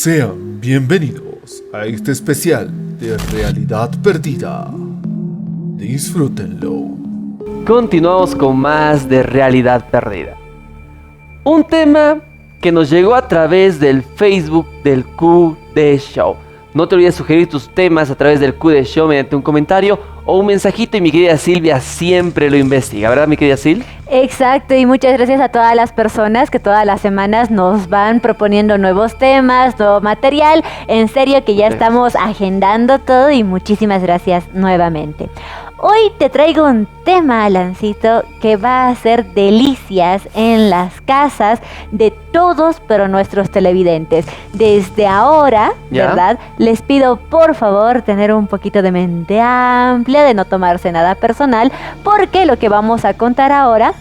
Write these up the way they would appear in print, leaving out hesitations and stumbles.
Sean bienvenidos a este especial de Realidad Perdida. Disfrútenlo. Continuamos con más de Realidad Perdida. Un tema que nos llegó a través del Facebook del QD Show. No te olvides sugerir tus temas a través del QD Show mediante un comentario o un mensajito y mi querida Silvia siempre lo investiga, ¿verdad, mi querida Sil? Exacto, y muchas gracias a todas las personas que todas las semanas nos van proponiendo nuevos temas, nuevo material. En serio que ya estamos agendando todo y muchísimas gracias nuevamente. Hoy te traigo un tema, Alancito, que va a hacer delicias en las casas de todos, pero nuestros televidentes. Desde ahora, ¿verdad? Les pido por favor tener un poquito de mente amplia, de no tomarse nada personal, porque lo que vamos a contar ahora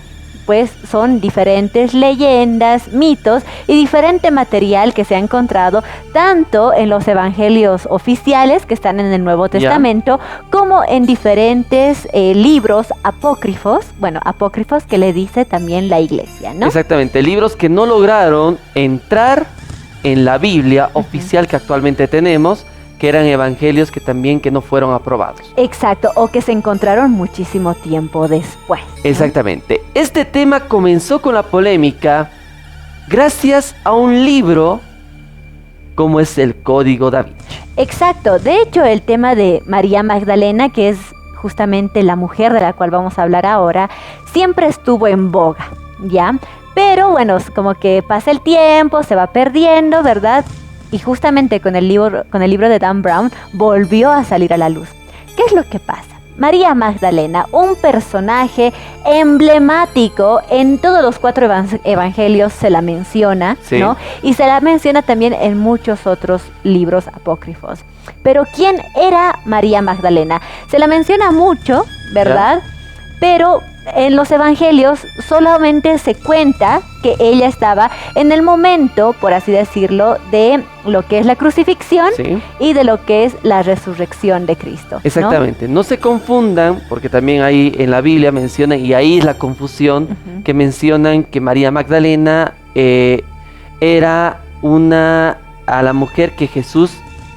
pues son diferentes leyendas, mitos y diferente material que se ha encontrado tanto en los evangelios oficiales que están en el Nuevo Testamento como en diferentes libros apócrifos, apócrifos que le dice también la iglesia, ¿no? Exactamente, libros que no lograron entrar en la Biblia oficial que actualmente tenemos, que eran evangelios que no fueron aprobados. Exacto, o que se encontraron muchísimo tiempo después, ¿no? Exactamente. Este tema comenzó con la polémica gracias a un libro como es el Código Da Vinci. Exacto, de hecho el tema de María Magdalena, que es justamente la mujer de la cual vamos a hablar ahora, siempre estuvo en boga, ¿ya? Pero bueno, como que pasa el tiempo, se va perdiendo, ¿verdad? Y justamente con el libro de Dan Brown volvió a salir a la luz. ¿Qué es lo que pasa? María Magdalena, un personaje emblemático en todos los 4 evangelios se la menciona, sí, ¿no? Y se la menciona también en muchos otros libros apócrifos. Pero ¿quién era María Magdalena? Se la menciona mucho, ¿verdad? ¿Ya? Pero en los evangelios solamente se cuenta que ella estaba en el momento, por así decirlo, de lo que es la crucifixión, sí, y de lo que es la resurrección de Cristo, ¿no? Exactamente, no se confundan, porque también ahí en la Biblia mencionan, y ahí es la confusión, que mencionan que María Magdalena era a la mujer que Jesús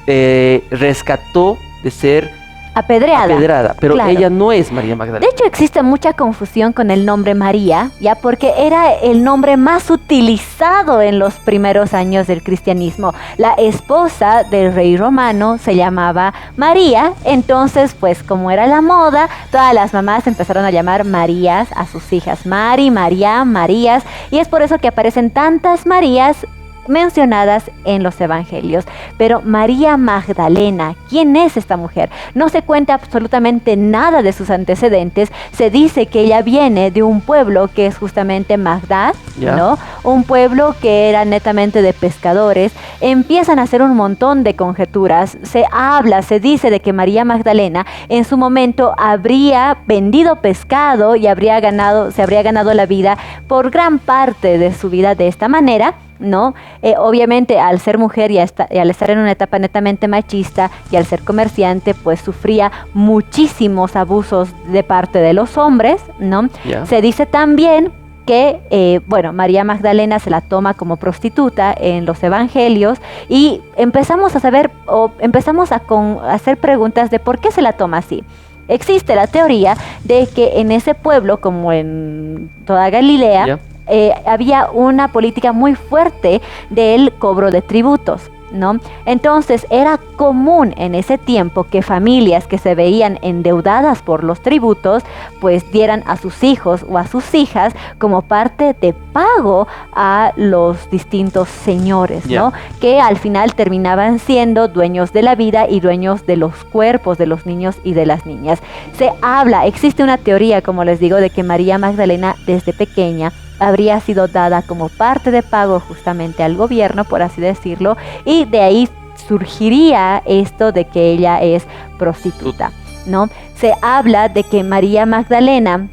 rescató de ser apedreada, pero claro, ella no es María Magdalena. De hecho existe mucha confusión con el nombre María, ya, porque era el nombre más utilizado en los primeros años del cristianismo. La esposa del rey romano se llamaba María, entonces pues como era la moda, todas las mamás empezaron a llamar Marías a sus hijas, María, Marías, y es por eso que aparecen tantas Marías mencionadas en los evangelios. Pero María Magdalena, ¿quién es esta mujer? No se cuenta absolutamente nada de sus antecedentes. Se dice que ella viene de un pueblo que es justamente Magdad, ¿no? Un pueblo que era netamente de pescadores. Empiezan a hacer un montón de conjeturas. Se dice de que María Magdalena en su momento habría vendido pescado y se habría ganado la vida por gran parte de su vida de esta manera, ¿no? Obviamente al ser mujer y al estar en una etapa netamente machista y al ser comerciante, pues sufría muchísimos abusos de parte de los hombres, ¿no? Se dice también que, María Magdalena se la toma como prostituta en los evangelios y empezamos a hacer preguntas de por qué se la toma así. Existe la teoría de que en ese pueblo, como en toda Galilea, había una política muy fuerte del cobro de tributos, ¿no? Entonces era común en ese tiempo que familias que se veían endeudadas por los tributos pues dieran a sus hijos o a sus hijas como parte de pago a los distintos señores, ¿no? Que al final terminaban siendo dueños de la vida y dueños de los cuerpos de los niños y de las niñas. Existe una teoría, como les digo, de que María Magdalena desde pequeña habría sido dada como parte de pago justamente al gobierno, por así decirlo, y de ahí surgiría esto de que ella es prostituta, ¿no? Se habla de que María Magdalena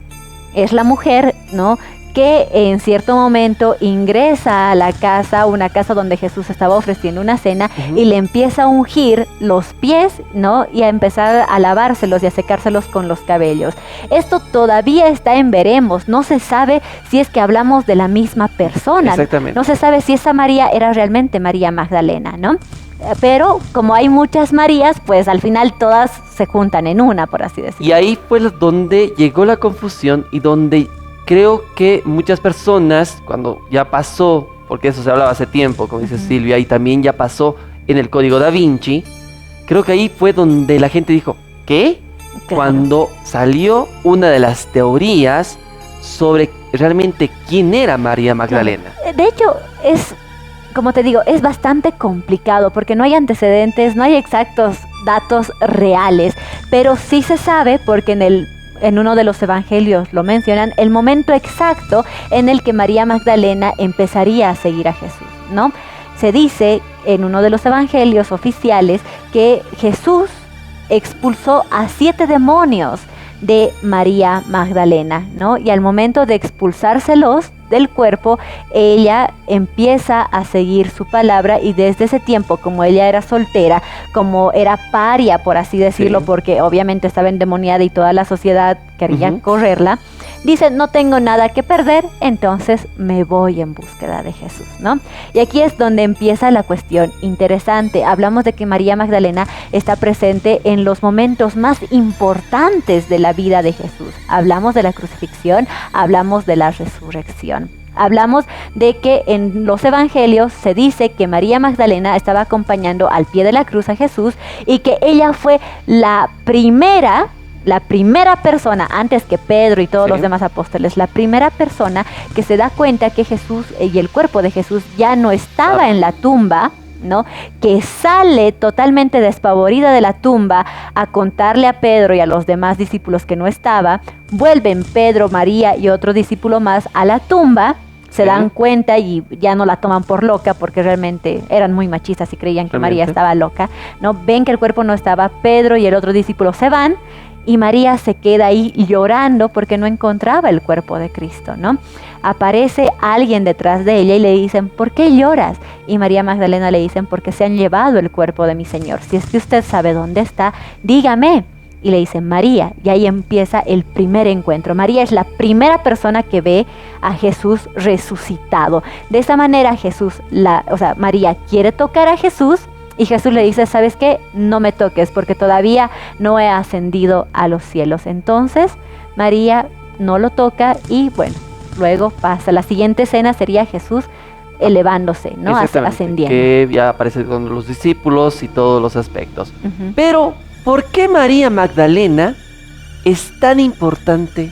es la mujer, ¿no?, que en cierto momento ingresa a la casa, una casa donde Jesús estaba ofreciendo una cena, y le empieza a ungir los pies, ¿no? Y a empezar a lavárselos y a secárselos con los cabellos. Esto todavía está en veremos, no se sabe si es que hablamos de la misma persona. Exactamente. No se sabe si esa María era realmente María Magdalena, ¿no? Pero como hay muchas Marías, pues al final todas se juntan en una, por así decirlo. Y ahí fue donde llegó la confusión y donde creo que muchas personas, cuando ya pasó, porque eso se hablaba hace tiempo, como dice Silvia, y también ya pasó en el Código Da Vinci, creo que ahí fue donde la gente dijo, ¿qué? Claro. Cuando salió una de las teorías sobre realmente quién era María Magdalena. De hecho, como te digo, es bastante complicado porque no hay antecedentes, no hay exactos datos reales, pero sí se sabe porque en uno de los evangelios lo mencionan, el momento exacto en el que María Magdalena empezaría a seguir a Jesús, ¿no? Se dice en uno de los evangelios oficiales que Jesús expulsó a 7 demonios de María Magdalena, ¿no? Y al momento de expulsárselos del cuerpo, ella empieza a seguir su palabra, y desde ese tiempo, como ella era soltera, como era paria, por así decirlo, porque obviamente estaba endemoniada y toda la sociedad quería correrla, dice, no tengo nada que perder, entonces me voy en búsqueda de Jesús, ¿no? Y aquí es donde empieza la cuestión interesante. Hablamos de que María Magdalena está presente en los momentos más importantes de la vida de Jesús. Hablamos de la crucifixión, hablamos de la resurrección. Hablamos de que en los evangelios se dice que María Magdalena estaba acompañando al pie de la cruz a Jesús, y que ella fue la primera persona, antes que Pedro y todos los demás apóstoles, la primera persona que se da cuenta que Jesús y el cuerpo de Jesús ya no estaba en la tumba, ¿no? Que sale totalmente despavorida de la tumba a contarle a Pedro y a los demás discípulos que no estaba. Vuelven Pedro, María y otro discípulo más a la tumba, se dan cuenta y ya no la toman por loca, porque realmente eran muy machistas y creían que María estaba loca, ¿no? Ven que el cuerpo no estaba, Pedro y el otro discípulo se van, y María se queda ahí llorando porque no encontraba el cuerpo de Cristo, ¿no? Aparece alguien detrás de ella y le dicen, ¿por qué lloras? Y María Magdalena le dicen, porque se han llevado el cuerpo de mi Señor. Si es que usted sabe dónde está, dígame. Y le dicen, María, y ahí empieza el primer encuentro. María es la primera persona que ve a Jesús resucitado. De esa manera María quiere tocar a Jesús, y Jesús le dice, ¿sabes qué? No me toques porque todavía no he ascendido a los cielos. Entonces María no lo toca, y bueno, luego pasa. La siguiente escena sería Jesús elevándose, ¿no? Ascendiendo. Que ya aparece con los discípulos y todos los aspectos. Pero, ¿por qué María Magdalena es tan importante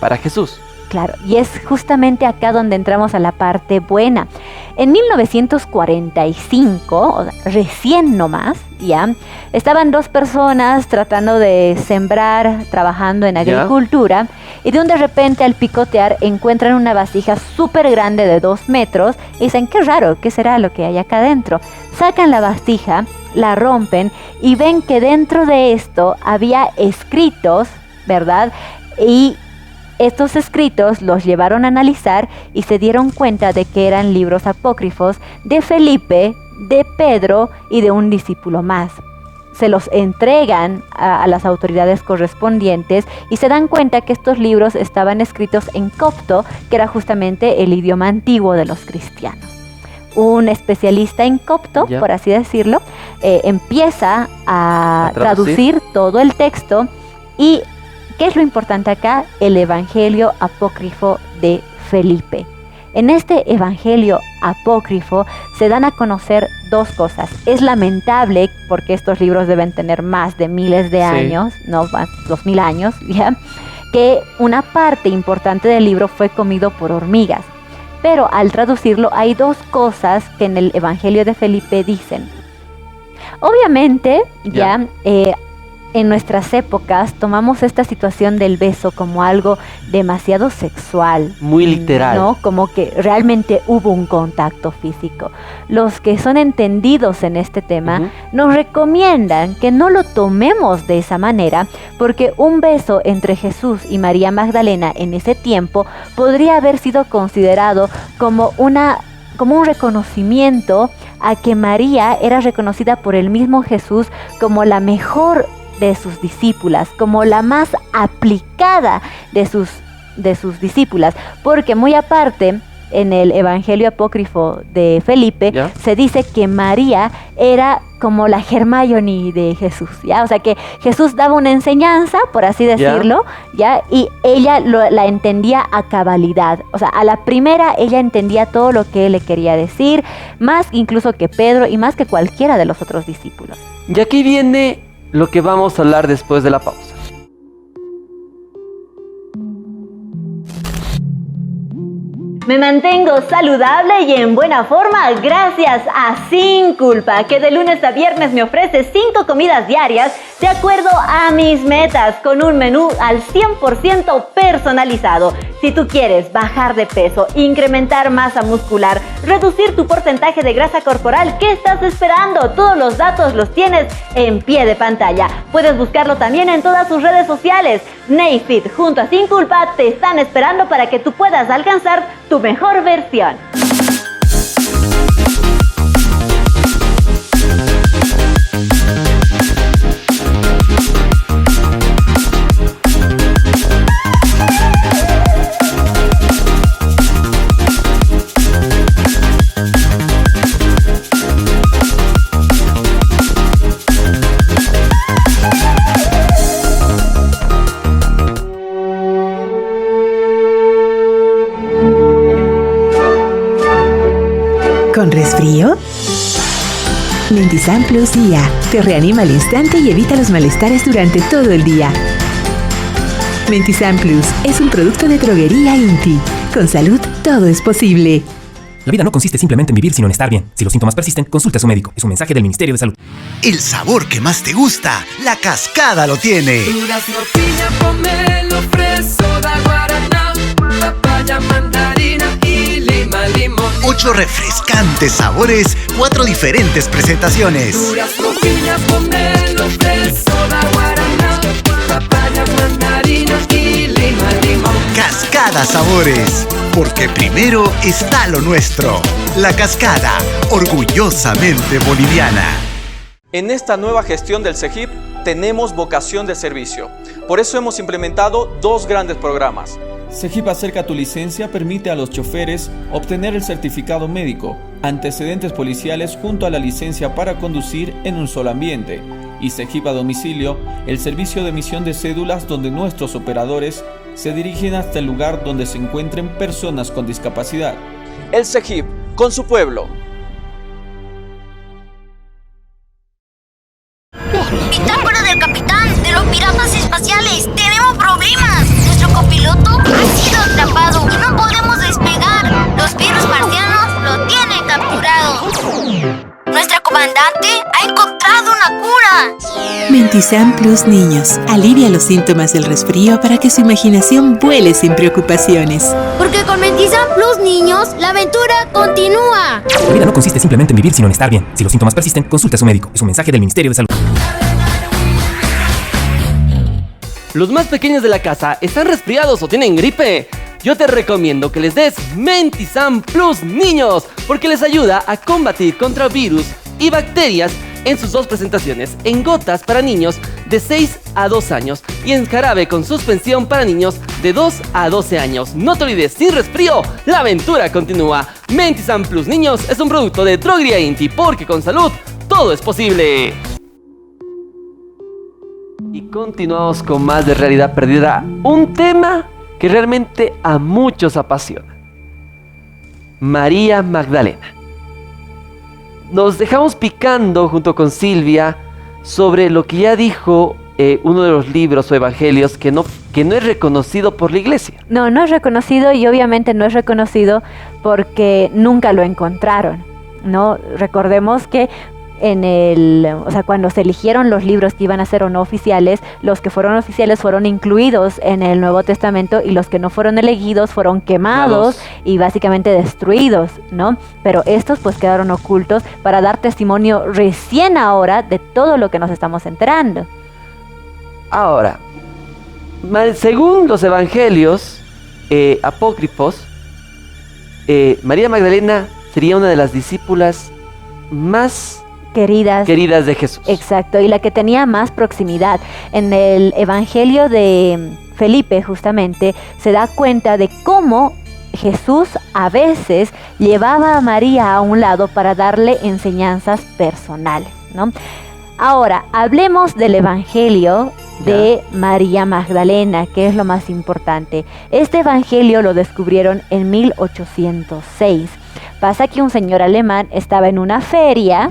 para Jesús? Claro, y es justamente acá donde entramos a la parte buena. En 1945, recién nomás, ya, estaban 2 personas tratando de sembrar, trabajando en agricultura, y de repente al picotear encuentran una vasija súper grande de 2 metros, y dicen, qué raro, ¿qué será lo que hay acá adentro? Sacan la vasija, la rompen, y ven que dentro de esto había escritos, ¿verdad? Y estos escritos los llevaron a analizar y se dieron cuenta de que eran libros apócrifos de Felipe, de Pedro y de un discípulo más. Se los entregan a las autoridades correspondientes y se dan cuenta que estos libros estaban escritos en copto, que era justamente el idioma antiguo de los cristianos. Un especialista en copto, por así decirlo, empieza a traducir todo el texto. Y ¿qué es lo importante acá? El Evangelio apócrifo de Felipe. En este Evangelio apócrifo se dan a conocer 2 cosas. Es lamentable, porque estos libros deben tener más de miles de años, no más 2000 años, ¿ya? Que una parte importante del libro fue comido por hormigas. Pero al traducirlo hay 2 cosas que en el Evangelio de Felipe dicen. Obviamente, en nuestras épocas tomamos esta situación del beso como algo demasiado sexual. Muy literal. ¿No? Como que realmente hubo un contacto físico. Los que son entendidos en este tema nos recomiendan que no lo tomemos de esa manera, porque un beso entre Jesús y María Magdalena en ese tiempo podría haber sido considerado como un reconocimiento a que María era reconocida por el mismo Jesús como la mejor de sus discípulas, como la más aplicada de sus discípulas, porque muy aparte, en el Evangelio apócrifo de Felipe, ¿Ya? se dice que María era como la Hermione de Jesús, ¿ya? O sea que Jesús daba una enseñanza, por así decirlo, ¿ya? Y ella la entendía a cabalidad. O sea, a la primera ella entendía todo lo que él le quería decir, más incluso que Pedro y más que cualquiera de los otros discípulos. Y aquí viene lo que vamos a hablar después de la pausa. Me mantengo saludable y en buena forma gracias a Sin Culpa, que de lunes a viernes me ofrece 5 comidas diarias de acuerdo a mis metas, con un menú al 100% personalizado. Si tú quieres bajar de peso, incrementar masa muscular, reducir tu porcentaje de grasa corporal, ¿qué estás esperando? Todos los datos los tienes en pie de pantalla. Puedes buscarlo también en todas sus redes sociales. Neyfit junto a Sin Culpa te están esperando para que tú puedas alcanzar tu mejor versión. ¿Con resfrío? Mentisan Plus Día te reanima al instante y evita los malestares durante todo el día. Mentisan Plus es un producto de droguería Inti. Con salud todo es posible. La vida no consiste simplemente en vivir, sino en estar bien. Si los síntomas persisten, consulta a su médico. Es un mensaje del Ministerio de Salud. El sabor que más te gusta, La Cascada lo tiene. Durazno, piña, pomelo, fresoda, guaraná, papaya, mandarina y lima, limón. 8 refrescantes sabores, 4 diferentes presentaciones. Durazno, piña, pomelo, fresoda, guaraná, papaya, mandarina y lima, limón. Cascada Sabores, porque primero está lo nuestro. La Cascada, orgullosamente boliviana. En esta nueva gestión del CEGIP tenemos vocación de servicio. Por eso hemos implementado 2 grandes programas. CEGIP Acerca tu Licencia permite a los choferes obtener el certificado médico, antecedentes policiales junto a la licencia para conducir en un solo ambiente. Y CEGIP a Domicilio, el servicio de emisión de cédulas donde nuestros operadores se dirigen hasta el lugar donde se encuentren personas con discapacidad. El CEGIP, con su pueblo. Bitácora del capitán de los piratas espaciales. Tenemos problemas. Nuestro copiloto ha sido atrapado y no podemos despegar. Los virus marcianos lo tienen capturado. Nuestra comandante ha encontrado una cura. Mentisan Plus Niños alivia los síntomas del resfrío para que su imaginación vuele sin preocupaciones. Porque con Mentisan Plus Niños, la aventura continúa. La vida no consiste simplemente en vivir, sino en estar bien. Si los síntomas persisten, consulta a su médico. Es un mensaje del Ministerio de Salud. ¿Los más pequeños de la casa están resfriados o tienen gripe? Yo te recomiendo que les des Mentisan Plus Niños, porque les ayuda a combatir contra virus y bacterias en sus 2 presentaciones, en gotas para niños de 6 a 2 años y en jarabe con suspensión para niños de 2 a 12 años. No te olvides, sin resfrío, la aventura continúa. Mentisan Plus Niños es un producto de Droguería Inti, porque con salud todo es posible. Y continuamos con más de Realidad Perdida, un tema que realmente a muchos apasiona. María Magdalena. Nos dejamos picando junto con Silvia sobre lo que ya dijo uno de los libros o evangelios que no es reconocido por la iglesia. No es reconocido, y obviamente no es reconocido porque nunca lo encontraron, ¿no? Recordemos que o sea, cuando se eligieron los libros que iban a ser o no oficiales, los que fueron oficiales fueron incluidos en el Nuevo Testamento y los que no fueron elegidos fueron quemados y básicamente destruidos, ¿no? Pero estos pues quedaron ocultos para dar testimonio recién ahora de todo lo que nos estamos enterando. Ahora, según los evangelios apócrifos, María Magdalena sería una de las discípulas más queridas de Jesús. Exacto, y la que tenía más proximidad. En el Evangelio de Felipe, justamente, se da cuenta de cómo Jesús a veces llevaba a María a un lado para darle enseñanzas personales, ¿no? Ahora, hablemos del Evangelio de María Magdalena, que es lo más importante. Este Evangelio lo descubrieron en 1806. Pasa que un señor alemán estaba en una feria,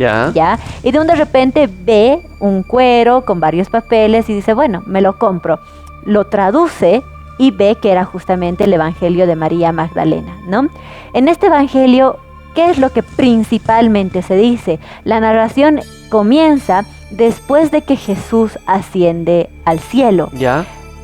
y de repente ve un cuero con varios papeles y dice, bueno, me lo compro. Lo traduce y ve que era justamente el Evangelio de María Magdalena, ¿no? En este Evangelio, ¿qué es lo que principalmente se dice? La narración comienza después de que Jesús asciende al cielo.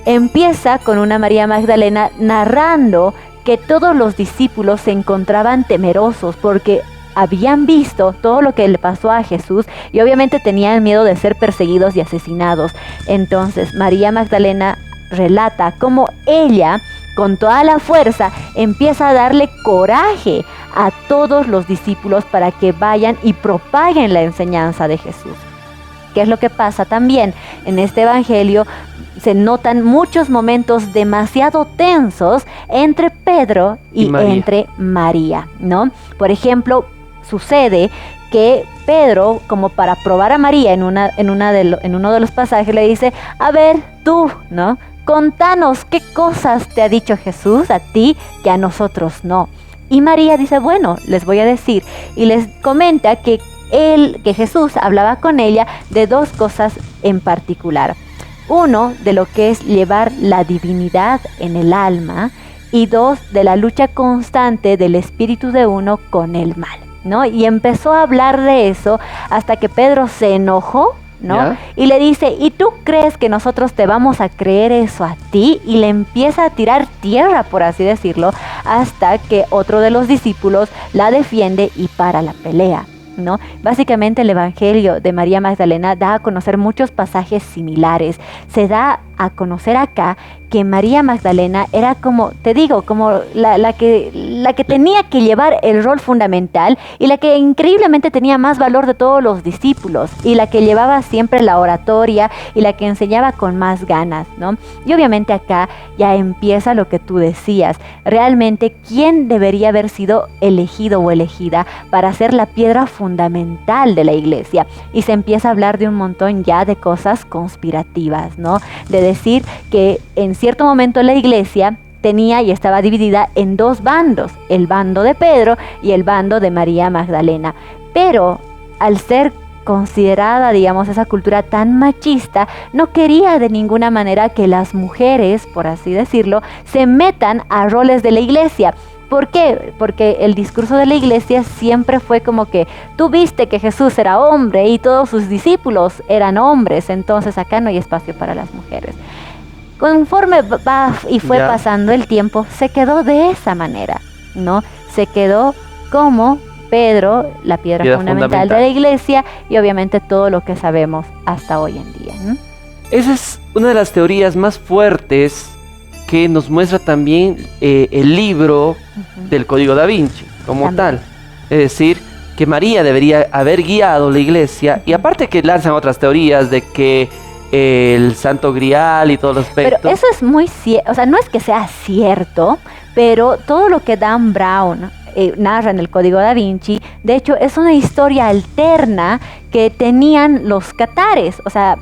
Empieza con una María Magdalena narrando que todos los discípulos se encontraban temerosos porque habían visto todo lo que le pasó a Jesús y obviamente tenían miedo de ser perseguidos y asesinados. Entonces María Magdalena relata cómo ella, con toda la fuerza, empieza a darle coraje a todos los discípulos para que vayan y propaguen la enseñanza de Jesús. ¿Qué es lo que pasa también? En este evangelio se notan muchos momentos demasiado tensos entre Pedro y entre María, ¿no? Por ejemplo, sucede que Pedro, como para probar a María en uno de los pasajes, le dice, a ver, tú, ¿no? Contanos qué cosas te ha dicho Jesús a ti que a nosotros no. Y María dice, bueno, les voy a decir. Y les comenta que Jesús hablaba con ella de dos cosas en particular. Uno, de lo que es llevar la divinidad en el alma. Y dos, de la lucha constante del espíritu de uno con el mal, ¿no? Y empezó a hablar de eso hasta que Pedro se enojó, ¿no? Y le dice, ¿y tú crees que nosotros te vamos a creer eso a ti? Y le empieza a tirar tierra, por así decirlo, hasta que otro de los discípulos la defiende y para la pelea, ¿no? Básicamente el Evangelio de María Magdalena da a conocer muchos pasajes similares. Se da a conocer acá que María Magdalena era como, te digo, como la que tenía que llevar el rol fundamental y la que increíblemente tenía más valor de todos los discípulos y la que llevaba siempre la oratoria y la que enseñaba con más ganas, ¿no? Y obviamente acá ya empieza lo que tú decías. Realmente, ¿quién debería haber sido elegido o elegida para ser la piedra fundamental de la iglesia? Y se empieza a hablar de un montón ya de cosas conspirativas, ¿no? De decir que en cierto momento la iglesia tenía y estaba dividida en dos bandos, el bando de Pedro y el bando de María Magdalena. Pero al ser considerada, digamos, esa cultura tan machista, no quería de ninguna manera que las mujeres, por así decirlo, se metan a roles de la iglesia. ¿Por qué? Porque el discurso de la iglesia siempre fue como que tú viste que Jesús era hombre y todos sus discípulos eran hombres, entonces acá no hay espacio para las mujeres. Conforme fue pasando el tiempo, se quedó de esa manera, ¿no? Se quedó como Pedro, la piedra fundamental de la iglesia, y obviamente todo lo que sabemos hasta hoy en día, ¿no? Esa es una de las teorías más fuertes que nos muestra también el libro del Código Da Vinci, como tal. Es decir, que María debería haber guiado la iglesia, y aparte que lanzan otras teorías de que el Santo Grial y todos los aspectos. Pero eso es muy cierto, o sea, no es que sea cierto, pero todo lo que Dan Brown narra en el Código Da Vinci, de hecho, es una historia alterna que tenían los catares, o sea,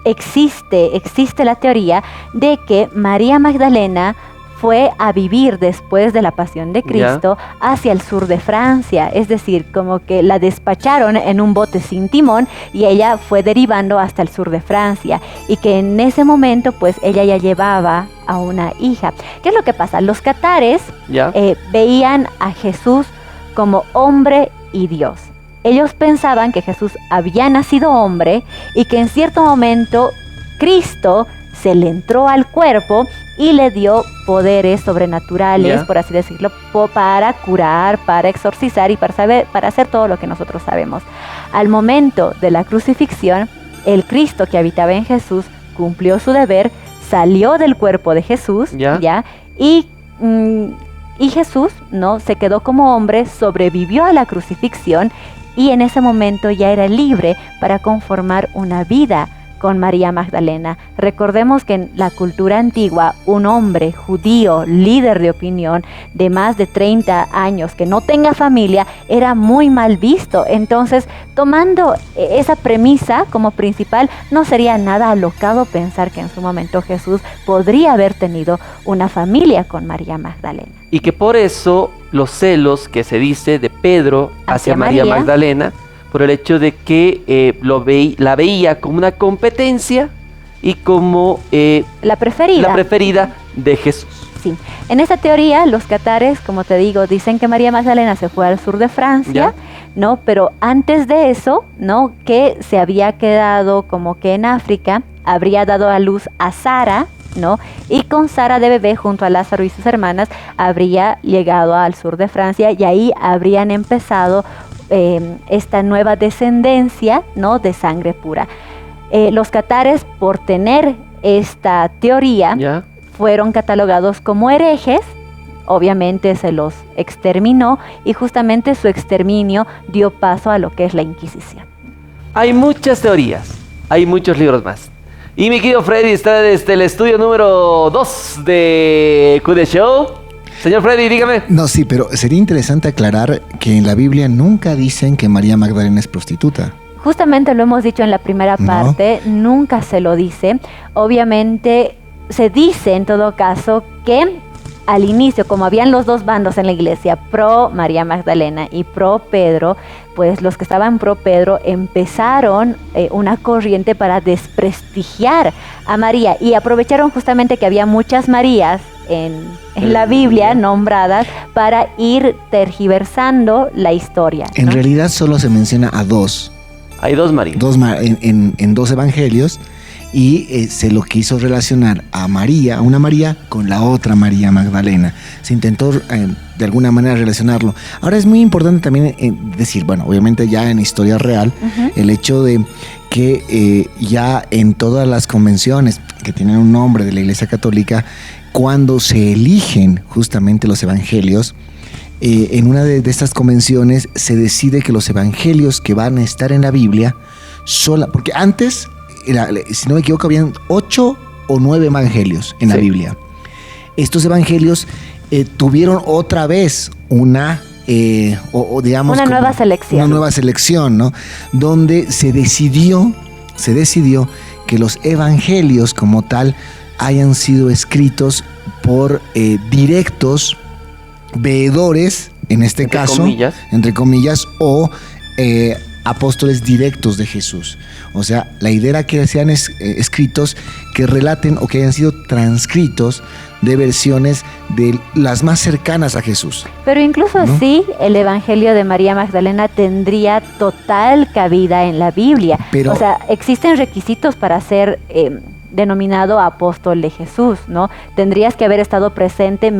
existe la teoría de que María Magdalena fue a vivir después de la pasión de Cristo hacia el sur de Francia, es decir, como que la despacharon en un bote sin timón y ella fue derivando hasta el sur de Francia, y que en ese momento pues ella ya llevaba a una hija. ¿Qué es lo que pasa? Los catares veían a Jesús como hombre y Dios. ellos pensaban que Jesús había nacido hombre y que en cierto momento Cristo se le entró al cuerpo y le dio poderes sobrenaturales, por así decirlo, para curar, para exorcizar y para hacer todo lo que nosotros sabemos. Al momento de la crucifixión, el Cristo que habitaba en Jesús cumplió su deber, salió del cuerpo de Jesús, y Jesús, ¿no?, se quedó como hombre, sobrevivió a la crucifixión y en ese momento ya era libre para conformar una vida con María Magdalena. Recordemos que en la cultura antigua, un hombre judío, líder de opinión, de más de 30 años, que no tenga familia, era muy mal visto. Entonces, tomando esa premisa como principal, no sería nada alocado pensar que en su momento Jesús podría haber tenido una familia con María Magdalena. Y que por eso los celos que se dice de Pedro hacia María Magdalena, por el hecho de que la veía como una competencia y como la preferida de Jesús. Sí. En esta teoría, los catares, como te digo, dicen que María Magdalena se fue al sur de Francia, ¿no? Pero antes de eso, ¿no?, que se había quedado como que en África, habría dado a luz a Sara, ¿no? Y con Sara de bebé, junto a Lázaro y sus hermanas, habría llegado al sur de Francia y ahí habrían empezado esta nueva descendencia, ¿no?, de sangre pura. Los catares, por tener esta teoría, fueron catalogados como herejes. Obviamente se los exterminó y justamente su exterminio dio paso a lo que es la Inquisición. Hay muchas teorías, hay muchos libros más. Y mi querido Freddy está desde el estudio número 2 de QD Show. Señor Freddy, dígame. No, sí, pero sería interesante aclarar que en la Biblia nunca dicen que María Magdalena es prostituta. Justamente lo hemos dicho en la primera parte, nunca se lo dice. Obviamente se dice en todo caso que al inicio, como habían los dos bandos en la iglesia, pro María Magdalena y pro Pedro, pues los que estaban pro Pedro empezaron una corriente para desprestigiar a María y aprovecharon justamente que había muchas Marías en la Biblia nombradas para ir tergiversando la historia, ¿no? En realidad solo se menciona a dos. Hay dos Marías. En dos evangelios, y se lo quiso relacionar a María, a una María, con la otra María Magdalena. Se intentó de alguna manera relacionarlo. Ahora es muy importante también decir, bueno, obviamente ya en historia real, el hecho de que ya en todas las convenciones que tienen un nombre de la Iglesia Católica, cuando se eligen justamente los evangelios, en una de estas convenciones se decide que los evangelios que van a estar en la Biblia, porque antes, si no me equivoco, habían 8 o 9 evangelios en la Biblia. Estos evangelios tuvieron otra vez una nueva selección. Una nueva selección, ¿no? Donde se decidió que los evangelios como tal hayan sido escritos por directos veedores, en este caso, entre comillas, o apóstoles directos de Jesús. O sea, la idea era que sean escritos que relaten o que hayan sido transcritos de versiones de las más cercanas a Jesús. Pero incluso así, el Evangelio de María Magdalena tendría total cabida en la Biblia. O sea, existen requisitos para ser denominado apóstol de Jesús, ¿no? Tendrías que haber estado presente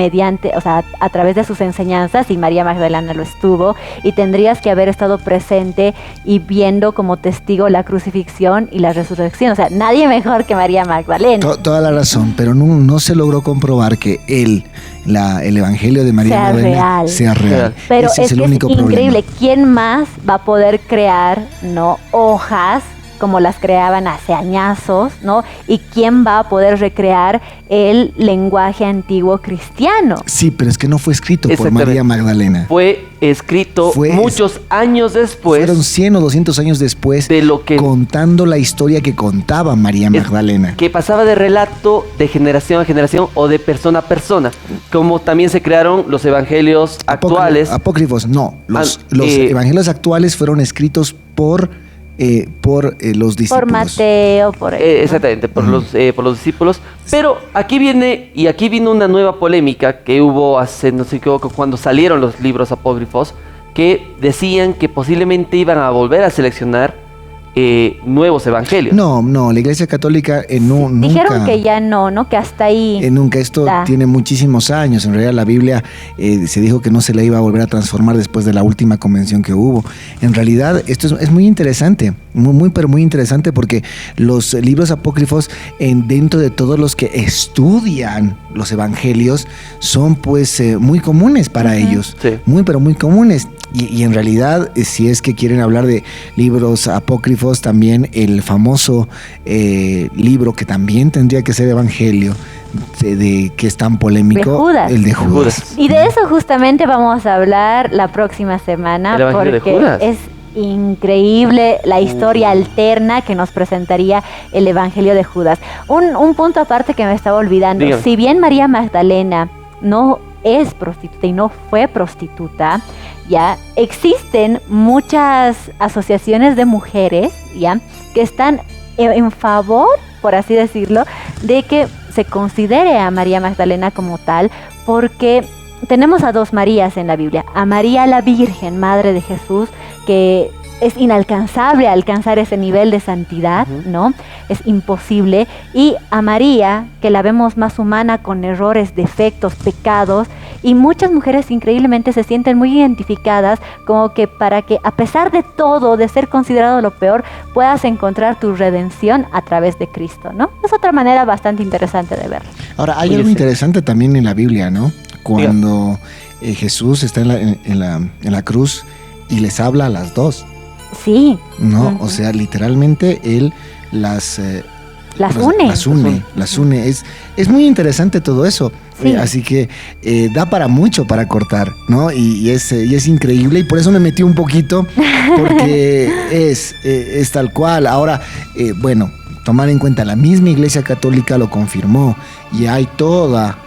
a través de sus enseñanzas, y María Magdalena lo estuvo, y tendrías que haber estado presente y viendo como testigo la crucifixión y la resurrección. O sea, nadie mejor que María Magdalena. Toda la razón, pero no se logró comprobar que el Evangelio de María Magdalena sea real. Pero ese es el único increíble. problema. ¿Quién más va a poder crear, ¿no?, hojas como las creaban hace añazos, ¿no? ¿Y quién va a poder recrear el lenguaje antiguo cristiano? Sí, pero es que no fue escrito por María Magdalena. Fue escrito muchos años después. Fueron 100 o 200 años después, de lo que, contando la historia que contaba María Magdalena. Que pasaba de relato de generación a generación o de persona a persona. Como también se crearon los evangelios actuales. Apócrifos, no. Los evangelios actuales fueron escritos por los discípulos. Por Mateo, exactamente, por los discípulos. Pero aquí vino una nueva polémica que hubo hace, no sé qué, cuando salieron los libros apócrifos, que decían que posiblemente iban a volver a seleccionar nuevos evangelios. No, la Iglesia Católica nunca... Dijeron que ya no, que hasta ahí... nunca, esto tiene muchísimos años. En realidad la Biblia se dijo que no se la iba a volver a transformar después de la última convención que hubo. En realidad esto es muy interesante, pero muy interesante, porque los libros apócrifos, dentro de todos los que estudian los evangelios, son pues muy comunes para ellos. Sí. Pero muy comunes. Y en realidad, si es que quieren hablar de libros apócrifos, también el famoso libro que también tendría que ser evangelio, que es tan polémico, el de Judas. Y de eso justamente vamos a hablar la próxima semana, porque es increíble la historia alterna que nos presentaría el Evangelio de Judas. Un punto aparte que me estaba olvidando. Dígame. Si bien María Magdalena no es prostituta y no fue prostituta, ya existen muchas asociaciones de mujeres, ya, que están en favor, por así decirlo, de que se considere a María Magdalena como tal, porque tenemos a dos Marías en la Biblia: a María la Virgen, madre de Jesús, que es inalcanzable alcanzar ese nivel de santidad, ¿no? Es imposible. Y a María, que la vemos más humana, con errores, defectos, pecados, y muchas mujeres increíblemente se sienten muy identificadas, como que para que, a pesar de todo, de ser considerado lo peor, puedas encontrar tu redención a través de Cristo, ¿no? Es otra manera bastante interesante de verlo. Ahora, hay algo interesante también en la Biblia, ¿no? Cuando Jesús está en la cruz y les habla a las dos. Sí. ¿No? O sea, literalmente él las une. Es muy interesante todo eso. Sí. Así que da para mucho para cortar, ¿no? Y es increíble, y por eso me metí un poquito, porque es tal cual. Ahora, bueno, tomar en cuenta, la misma Iglesia Católica lo confirmó, y hay toda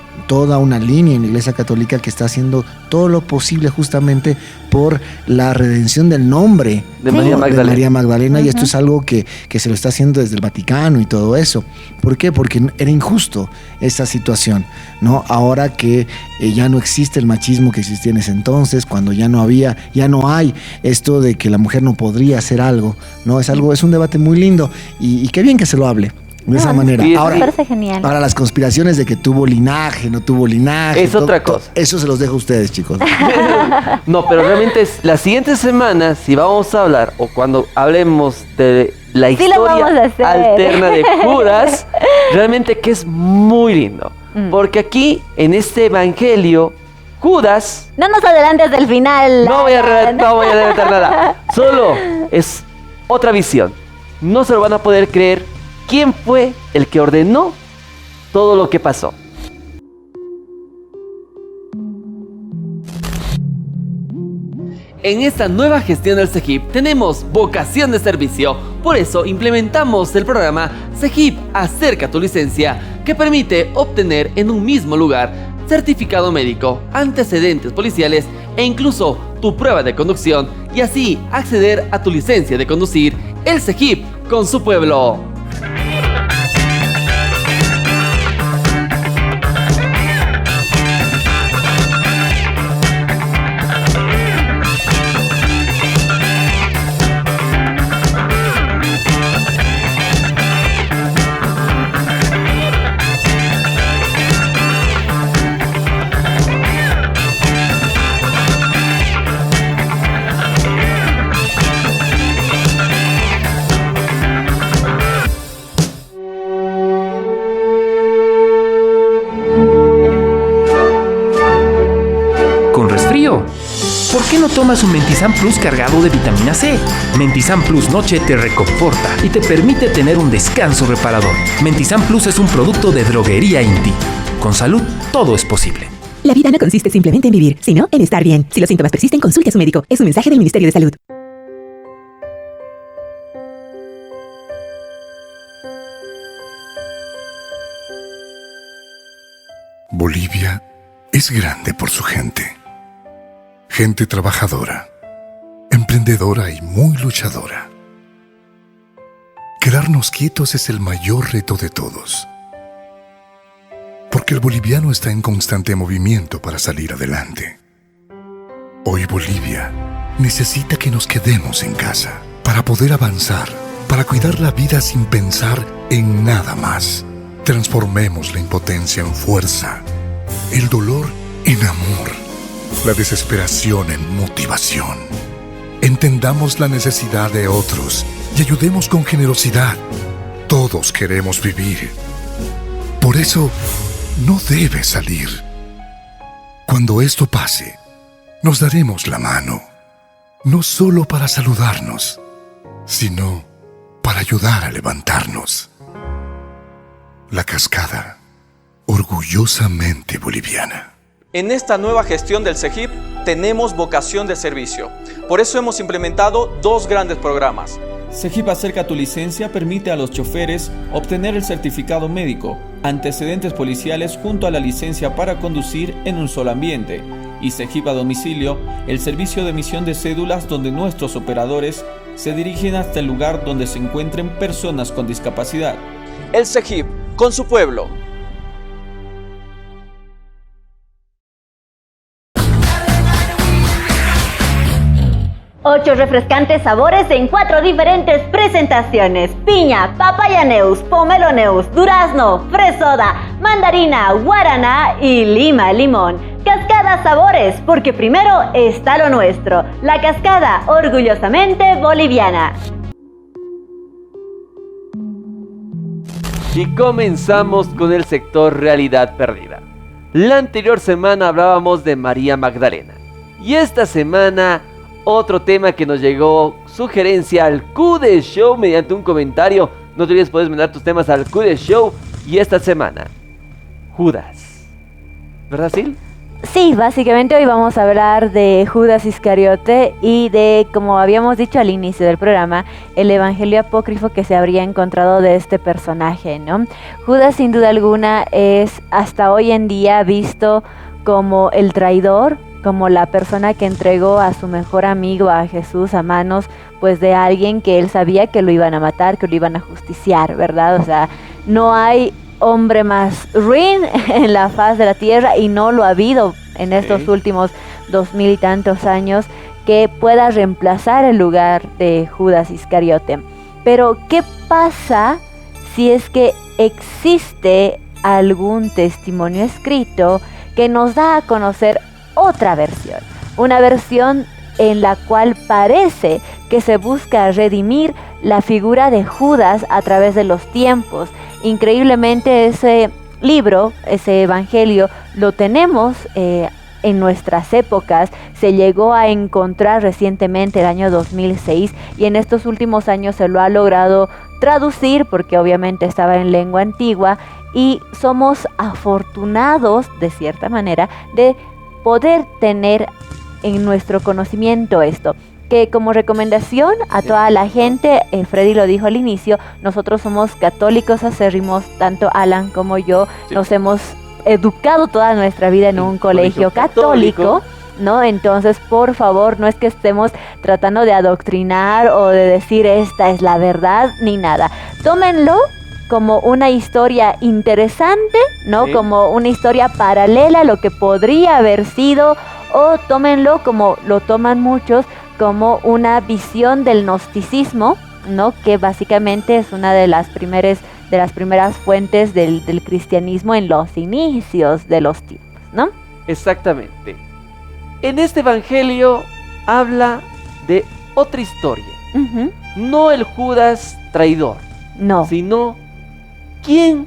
una línea en la Iglesia Católica que está haciendo todo lo posible justamente por la redención del nombre de María Magdalena. Y esto es algo que se lo está haciendo desde el Vaticano y todo eso. ¿Por qué? Porque era injusto esa situación, ¿no? Ahora que ya no existe el machismo que existía en ese entonces, cuando ya no hay esto de que la mujer no podría hacer algo, ¿no? Es un debate muy lindo, y qué bien que se lo hable de esa manera. Ahora, me parece genial. Ahora, las conspiraciones de que tuvo linaje, no tuvo linaje, es otra cosa. Eso se los dejo a ustedes, chicos. No, pero realmente la siguiente semana, si vamos a hablar, o cuando hablemos de la historia alterna de Judas, realmente que es muy lindo. Porque aquí, en este evangelio, Judas... No nos adelantes del final. No voy a adelantar nada. Solo es otra visión. No se lo van a poder creer quién fue el que ordenó todo lo que pasó. En esta nueva gestión del CEGIP tenemos vocación de servicio. Por eso implementamos el programa CEGIP Acerca tu Licencia, que permite obtener en un mismo lugar certificado médico, antecedentes policiales e incluso tu prueba de conducción, y así acceder a tu licencia de conducir. El CEGIP con su pueblo. ¿Por qué no tomas un Mentizan Plus cargado de vitamina C? Mentizan Plus Noche te reconforta y te permite tener un descanso reparador. Mentizan Plus es un producto de Droguería Inti. Con salud, todo es posible. La vida no consiste simplemente en vivir, sino en estar bien. Si los síntomas persisten, consulte a su médico. Es un mensaje del Ministerio de Salud. Bolivia es grande por su gente. Gente trabajadora, emprendedora y muy luchadora. Quedarnos quietos es el mayor reto de todos. Porque el boliviano está en constante movimiento para salir adelante. Hoy Bolivia necesita que nos quedemos en casa para poder avanzar, para cuidar la vida sin pensar en nada más. Transformemos la impotencia en fuerza, el dolor en amor, la desesperación en motivación. Entendamos la necesidad de otros y ayudemos con generosidad. Todos queremos vivir. Por eso, no debe salir. Cuando esto pase, nos daremos la mano, no solo para saludarnos, sino para ayudar a levantarnos. La Cascada, orgullosamente boliviana. En esta nueva gestión del CEGIP tenemos vocación de servicio. Por eso hemos implementado dos grandes programas. CEGIP Acerca tu licencia permite a los choferes obtener el certificado médico, antecedentes policiales junto a la licencia para conducir en un solo ambiente. Y CEGIP a domicilio, el servicio de emisión de cédulas donde nuestros operadores se dirigen hasta el lugar donde se encuentren personas con discapacidad. El CEGIP, con su pueblo. Ocho refrescantes sabores en 4 diferentes presentaciones: piña, papaya neus, pomelo neus, durazno, fresoda, mandarina, guaraná y lima limón. Cascada Sabores, porque primero está lo nuestro. La Cascada, orgullosamente boliviana. Y comenzamos con el sector Realidad Perdida. La anterior semana hablábamos de María Magdalena. Y esta semana, otro tema que nos llegó, sugerencia al Q de Show mediante un comentario. No te olvides, puedes mandar tus temas al Q de Show. Y esta semana, Judas. ¿Verdad, Sil? Sí, básicamente hoy vamos a hablar de Judas Iscariote y de, como habíamos dicho al inicio del programa, el evangelio apócrifo que se habría encontrado de este personaje, ¿no? Judas, sin duda alguna, es hasta hoy en día visto como el traidor, como la persona que entregó a su mejor amigo, a Jesús, a manos pues de alguien que él sabía que lo iban a matar, que lo iban a justiciar, ¿verdad? O sea, no hay hombre más ruin en la faz de la tierra, y no lo ha habido en estos últimos 2000 y tantos años, que pueda reemplazar el lugar de Judas Iscariote. Pero ¿qué pasa si es que existe algún testimonio escrito que nos da a conocer otra versión? Una versión en la cual parece que se busca redimir la figura de Judas a través de los tiempos. Increíblemente, ese libro, ese evangelio, lo tenemos en nuestras épocas. Se llegó a encontrar recientemente, el año 2006, y en estos últimos años se lo ha logrado traducir, porque obviamente estaba en lengua antigua, y somos afortunados, de cierta manera, de poder tener en nuestro conocimiento esto. Que como recomendación a toda la gente, Freddy lo dijo al inicio, nosotros somos católicos acérrimos, tanto Alan como yo, nos hemos educado toda nuestra vida en un colegio católico, ¿no? Entonces, por favor, no es que estemos tratando de adoctrinar o de decir esta es la verdad, ni nada. Tómenlo como una historia interesante, ¿no? Sí. Como una historia paralela a lo que podría haber sido, o tómenlo como lo toman muchos, como una visión del gnosticismo, ¿no? Que básicamente es una de las primeras fuentes del cristianismo en los inicios de los tiempos, ¿no? Exactamente. En este evangelio habla de otra historia. No el Judas traidor. No. Sino quién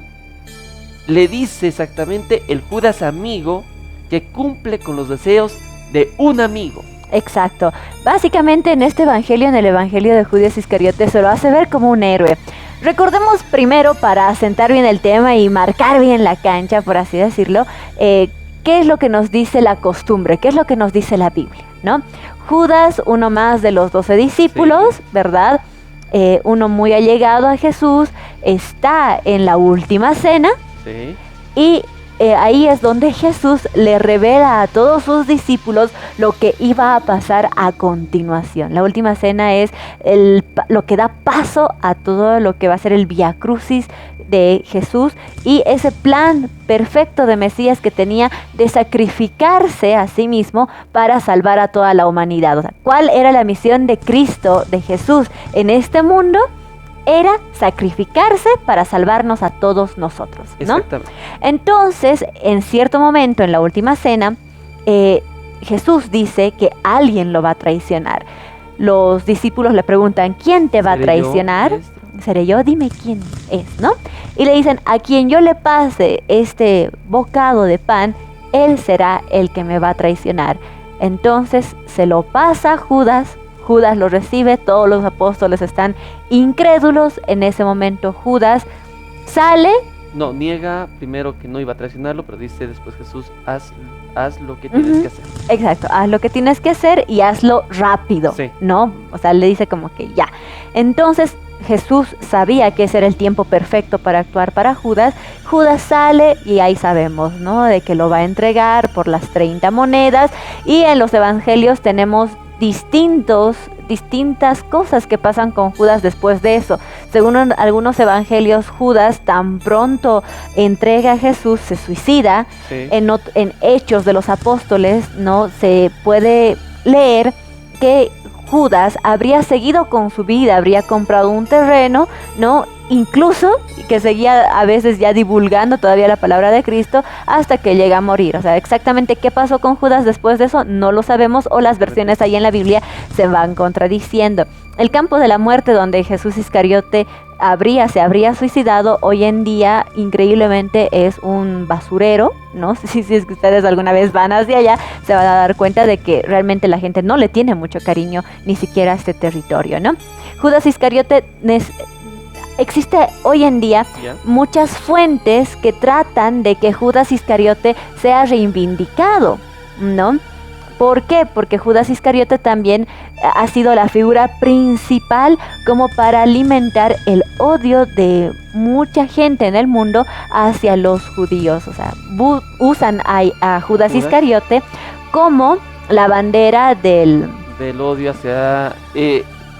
le dice exactamente el Judas amigo que cumple con los deseos de un amigo. Exacto. Básicamente en este evangelio, en el evangelio de Judas Iscariote, se lo hace ver como un héroe. Recordemos primero, para asentar bien el tema y marcar bien la cancha, por así decirlo, qué es lo que nos dice la costumbre, qué es lo que nos dice la Biblia, ¿no? Judas, uno más de los 12 discípulos, sí, ¿verdad? Uno muy allegado a Jesús, está en la última cena, sí, y ahí es donde Jesús le revela a todos sus discípulos lo que iba a pasar a continuación. La última cena es lo que da paso a todo lo que va a ser el Vía Crucis de Jesús y ese plan perfecto de Mesías que tenía de sacrificarse a sí mismo para salvar a toda la humanidad. O sea, ¿cuál era la misión de Cristo, de Jesús en este mundo? Era sacrificarse para salvarnos a todos nosotros, ¿no? Exactamente. Entonces, en cierto momento, en la última cena, Jesús dice que alguien lo va a traicionar. Los discípulos le preguntan, ¿quién te va a traicionar? Seré yo, dime quién es, ¿no? Y le dicen, a quien yo le pase este bocado de pan, él será el que me va a traicionar. Entonces se lo pasa a Judas. Judas lo recibe, todos los apóstoles están incrédulos. En ese momento Judas sale. No, niega primero que no iba a traicionarlo, pero dice después Jesús, haz lo que tienes que hacer. Exacto, haz lo que tienes que hacer y hazlo rápido, sí. ¿no? O sea, le dice como que ya. Entonces Jesús sabía que ese era el tiempo perfecto para actuar para Judas. Judas sale y ahí sabemos, ¿no? De que lo va a entregar por las 30 monedas. Y en los evangelios tenemos distintas cosas que pasan con Judas después de eso. Según algunos evangelios, Judas tan pronto entrega a Jesús, se suicida. Sí. En Hechos de los Apóstoles, ¿no? Se puede leer que Judas habría seguido con su vida, habría comprado un terreno, ¿no? Incluso que seguía a veces ya divulgando todavía la palabra de Cristo hasta que llega a morir. O sea, exactamente qué pasó con Judas después de eso no lo sabemos, o las versiones ahí en la Biblia se van contradiciendo. El campo de la muerte donde Jesús Iscariote se habría suicidado, hoy en día increíblemente es un basurero, ¿no? Si es que ustedes alguna vez van hacia allá, se van a dar cuenta de que realmente la gente no le tiene mucho cariño ni siquiera a este territorio, ¿no? Judas Iscariote existe hoy en día muchas fuentes que tratan de que Judas Iscariote sea reivindicado, ¿no? ¿Por qué? Porque Judas Iscariote también ha sido la figura principal como para alimentar el odio de mucha gente en el mundo hacia los judíos. O sea, usan a Judas Iscariote como la bandera del odio hacia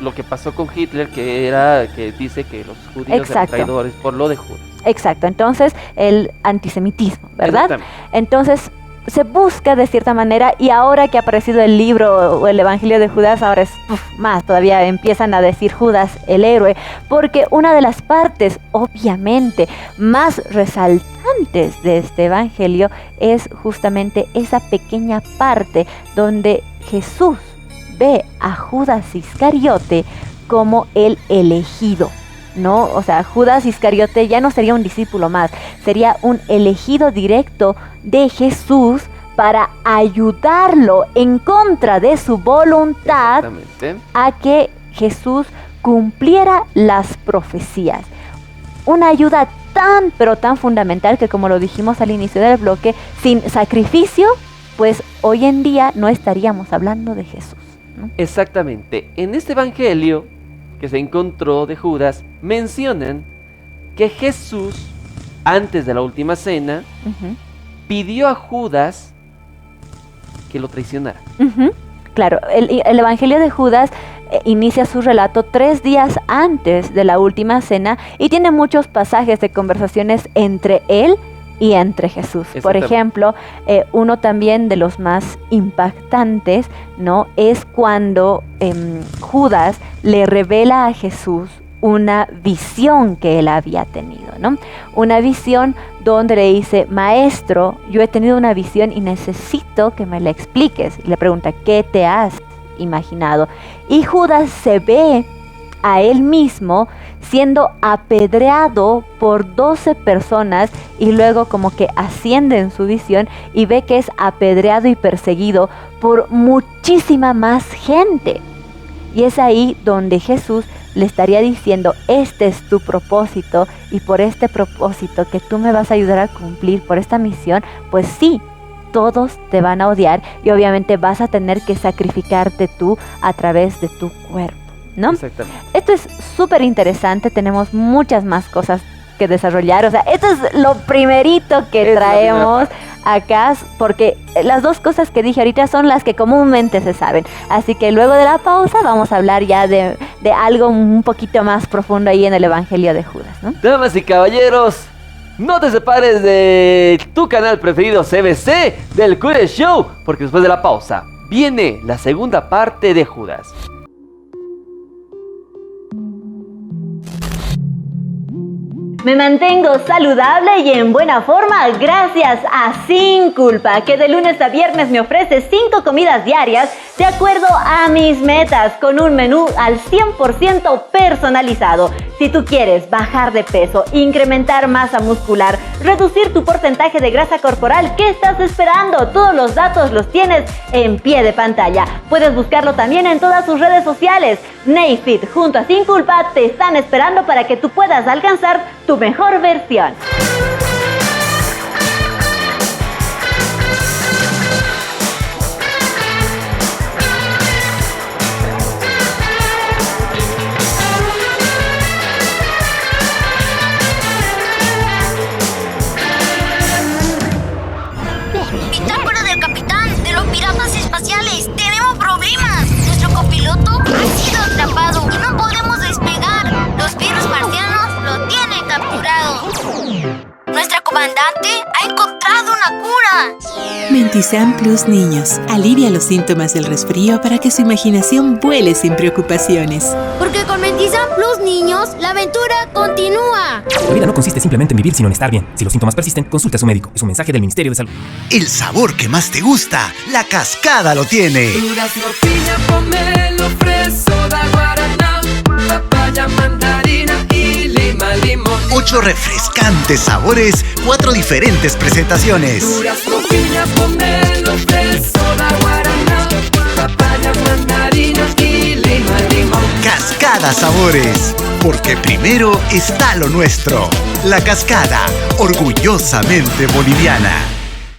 lo que pasó con Hitler, que dice que los judíos eran traidores por lo de Judas. Exacto, entonces el antisemitismo, ¿verdad? Entonces se busca de cierta manera, y ahora que ha aparecido el libro o el Evangelio de Judas, ahora es más, todavía empiezan a decir Judas el héroe, porque una de las partes obviamente más resaltantes de este Evangelio es justamente esa pequeña parte donde Jesús ve a Judas Iscariote como el elegido, ¿no? O sea, Judas Iscariote ya no sería un discípulo más, sería un elegido directo de Jesús para ayudarlo en contra de su voluntad a que Jesús cumpliera las profecías. Una ayuda tan, pero tan fundamental que, como lo dijimos al inicio del bloque, sin sacrificio, pues hoy en día no estaríamos hablando de Jesús, ¿no? Exactamente. En este evangelio que se encontró de Judas, mencionan que Jesús, antes de la última cena, pidió a Judas que lo traicionara. Claro, el evangelio de Judas inicia su relato 3 días antes de la última cena y tiene muchos pasajes de conversaciones entre él y entre Jesús. Por ejemplo, uno también de los más impactantes, ¿no? Es cuando Judas le revela a Jesús una visión que él había tenido, ¿no? Una visión donde le dice: maestro, yo he tenido una visión y necesito que me la expliques. Y le pregunta: ¿qué te has imaginado? Y Judas se ve a él mismo siendo apedreado por 12 personas, y luego como que asciende en su visión y ve que es apedreado y perseguido por muchísima más gente. Y es ahí donde Jesús le estaría diciendo: este es tu propósito, y por este propósito que tú me vas a ayudar a cumplir, por esta misión, pues sí, todos te van a odiar y obviamente vas a tener que sacrificarte tú a través de tu cuerpo, ¿no? Exactamente. Esto es súper interesante, tenemos muchas más cosas que desarrollar. O sea, esto es lo primerito que traemos acá, porque las dos cosas que dije ahorita son las que comúnmente se saben. Así que luego de la pausa vamos a hablar ya de algo un poquito más profundo ahí en el Evangelio de Judas, ¿no? Damas y caballeros, no te separes de tu canal preferido CBC, del Cude Show, porque después de la pausa viene la segunda parte de Judas. Me mantengo saludable y en buena forma gracias a Sin Culpa, que de lunes a viernes me ofrece 5 comidas diarias de acuerdo a mis metas, con un menú al 100% personalizado. Si tú quieres bajar de peso, incrementar masa muscular, reducir tu porcentaje de grasa corporal, ¿qué estás esperando? Todos los datos los tienes en pie de pantalla. Puedes buscarlo también en todas sus redes sociales. Neyfit junto a Sin Culpa te están esperando para que tú puedas alcanzar tu mejor versión. Bitácora del capitán de los piratas espaciales. Tenemos problemas. Nuestro copiloto ha sido atrapado y no podemos despegar. Los virus marcianos lo tienen capturado. Nuestra comandante ha encontrado una cura. Mentizan Plus Niños. Alivia los síntomas del resfrío para que su imaginación vuele sin preocupaciones. Porque con Mentizan Plus Niños, la aventura continúa. La vida no consiste simplemente en vivir, sino en estar bien. Si los síntomas persisten, consulte a su médico. Es un mensaje del Ministerio de Salud. El sabor que más te gusta, La Cascada lo tiene. Durazno, piña, pomelo, fresa, da guaraná, papaya, mandarina y lima, limón. 8 refrescantes sabores, 4 diferentes presentaciones. Durazno, piña, pomelo, fresa, da guaraná, papaya, mandarina y lima, limón. Cascada Sabores, porque primero está lo nuestro. La Cascada, orgullosamente boliviana.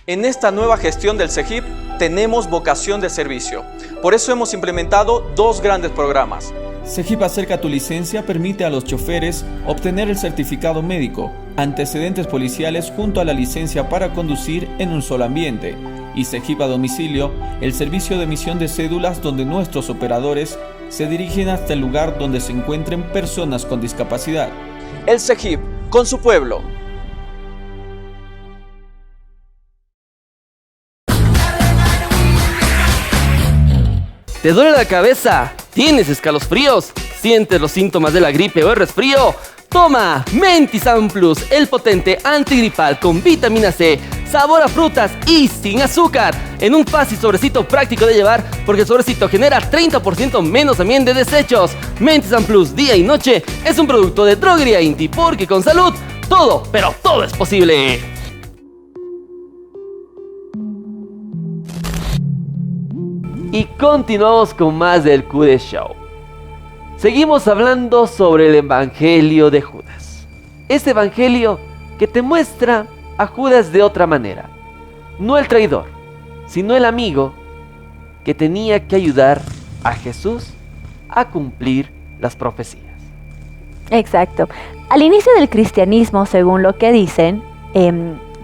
En esta nueva gestión del CEGIP tenemos vocación de servicio. Por eso hemos implementado 2 grandes programas. CEGIP Acerca tu licencia permite a los choferes obtener el certificado médico, antecedentes policiales junto a la licencia para conducir en un solo ambiente. Y CEGIP a domicilio, el servicio de emisión de cédulas donde nuestros operadores se dirigen hasta el lugar donde se encuentren personas con discapacidad. El CEGIP, con su pueblo. ¿Te duele la cabeza? ¿Tienes escalofríos? ¿Sientes los síntomas de la gripe o el resfrío? Toma Mentizan Plus, el potente antigripal con vitamina C, sabor a frutas y sin azúcar, en un fácil sobrecito práctico de llevar, porque el sobrecito genera 30% menos también de desechos. Mentizan Plus día y noche es un producto de Droguería Inti, porque con salud todo, pero todo es posible. Y continuamos con más del Cude Show. Seguimos hablando sobre el Evangelio de Judas. Este Evangelio que te muestra a Judas de otra manera. No el traidor, sino el amigo que tenía que ayudar a Jesús a cumplir las profecías. Exacto. Al inicio del cristianismo, según lo que dicen,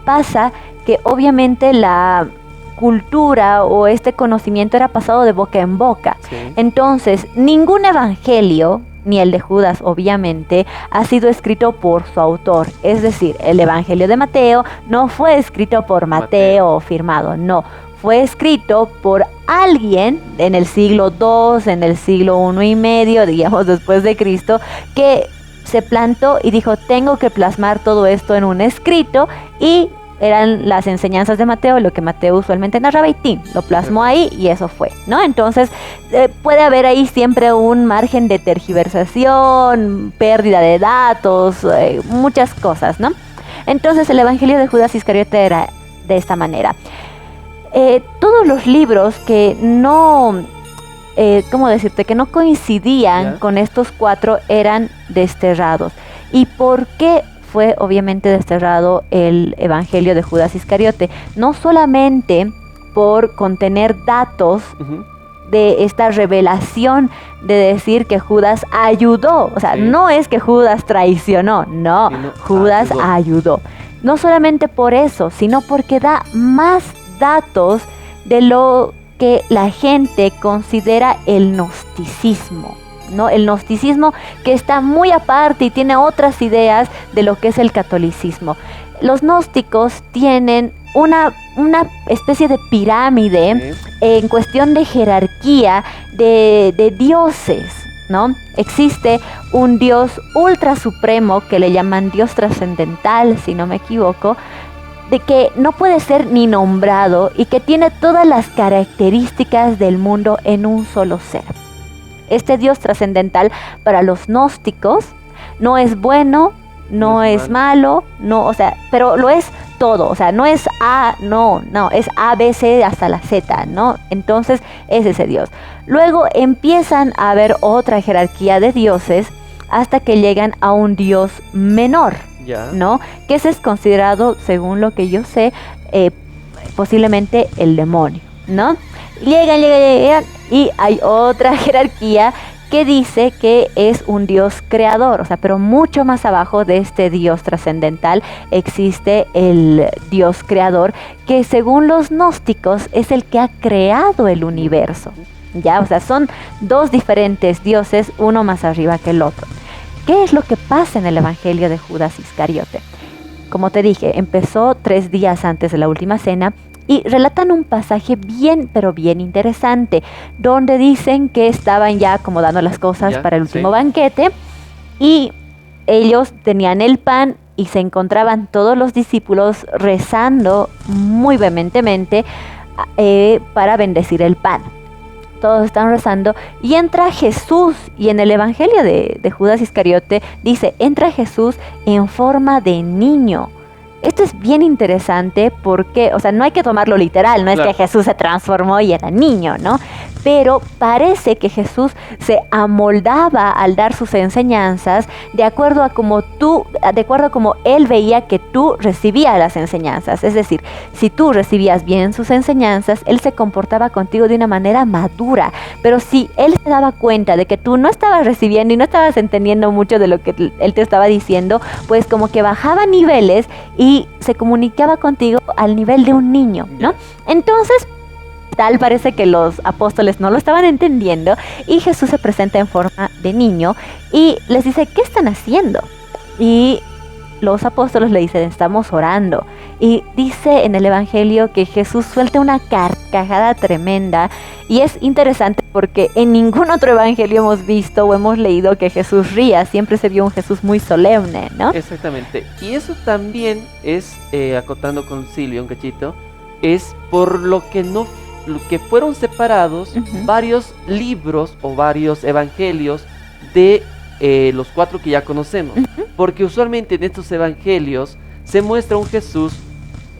pasa que obviamente la cultura o este conocimiento era pasado de boca en boca. Sí. Entonces, ningún evangelio, ni el de Judas obviamente, ha sido escrito por su autor. Es decir, el evangelio de Mateo no fue escrito por Mateo o firmado, no. Fue escrito por alguien en el siglo II, en el siglo I y medio, digamos, después de Cristo, que se plantó y dijo, tengo que plasmar todo esto en un escrito, y eran las enseñanzas de Mateo, lo que Mateo usualmente narraba, y lo plasmó ahí y eso fue, ¿no? Entonces puede haber ahí siempre un margen de tergiversación, pérdida de datos, muchas cosas, ¿no? Entonces el Evangelio de Judas Iscariote era de esta manera. Todos los libros que no, ¿cómo decirte? Que no coincidían con estos 4 eran desterrados. ¿Y por qué fue obviamente desterrado el Evangelio de Judas Iscariote? No solamente por contener datos de esta revelación de decir que Judas ayudó. O sea, no es que Judas traicionó, no, Judas ayudó. No solamente por eso, sino porque da más datos de lo que la gente considera el gnosticismo, ¿no? El gnosticismo que está muy aparte y tiene otras ideas de lo que es el catolicismo. Los gnósticos tienen una especie de pirámide en cuestión de jerarquía de dioses, ¿no? Existe un Dios ultra supremo que le llaman Dios trascendental, si no me equivoco, de que no puede ser ni nombrado y que tiene todas las características del mundo en un solo ser. Este Dios trascendental para los gnósticos no es bueno, no es malo, no, o sea, pero lo es todo, o sea, no es A, no, es A, B, C hasta la Z, ¿no? Entonces es ese Dios. Luego empiezan a haber otra jerarquía de dioses hasta que llegan a un Dios menor, ¿no? Que ese es considerado, según lo que yo sé, posiblemente el demonio, ¿no? Llegan y hay otra jerarquía que dice que es un Dios creador, o sea, pero mucho más abajo de este Dios trascendental existe el Dios creador, que según los gnósticos es el que ha creado el universo, ¿ya? O sea, son dos diferentes dioses, uno más arriba que el otro. ¿Qué es lo que pasa en el Evangelio de Judas Iscariote? Como te dije, empezó 3 días antes de la última cena, y relatan un pasaje bien, pero bien interesante, donde dicen que estaban ya acomodando las cosas para el último banquete, y ellos tenían el pan y se encontraban todos los discípulos rezando muy vehementemente para bendecir el pan. Todos están rezando y entra Jesús, y en el Evangelio de Judas Iscariote dice, entra Jesús en forma de niño. Esto es bien interesante porque, o sea, no hay que tomarlo literal, no es que Jesús se transformó y era niño, ¿no? Pero parece que Jesús se amoldaba al dar sus enseñanzas de acuerdo a como él veía que tú recibías las enseñanzas. Es decir, si tú recibías bien sus enseñanzas, él se comportaba contigo de una manera madura. Pero si él se daba cuenta de que tú no estabas recibiendo y no estabas entendiendo mucho de lo que él te estaba diciendo, pues como que bajaba niveles y se comunicaba contigo al nivel de un niño, ¿no? Entonces, tal parece que los apóstoles no lo estaban entendiendo y Jesús se presenta en forma de niño y les dice, ¿qué están haciendo? Y los apóstoles le dicen, estamos orando. Y dice en el Evangelio que Jesús suelta una carcajada tremenda, y es interesante porque en ningún otro Evangelio hemos visto o hemos leído que Jesús ría. Siempre se vio un Jesús muy solemne, ¿no? Exactamente. Y eso también es, acotando con Silvia un cachito, es por lo que fueron separados varios libros o varios evangelios de los 4 que ya conocemos. Porque usualmente en estos evangelios se muestra un Jesús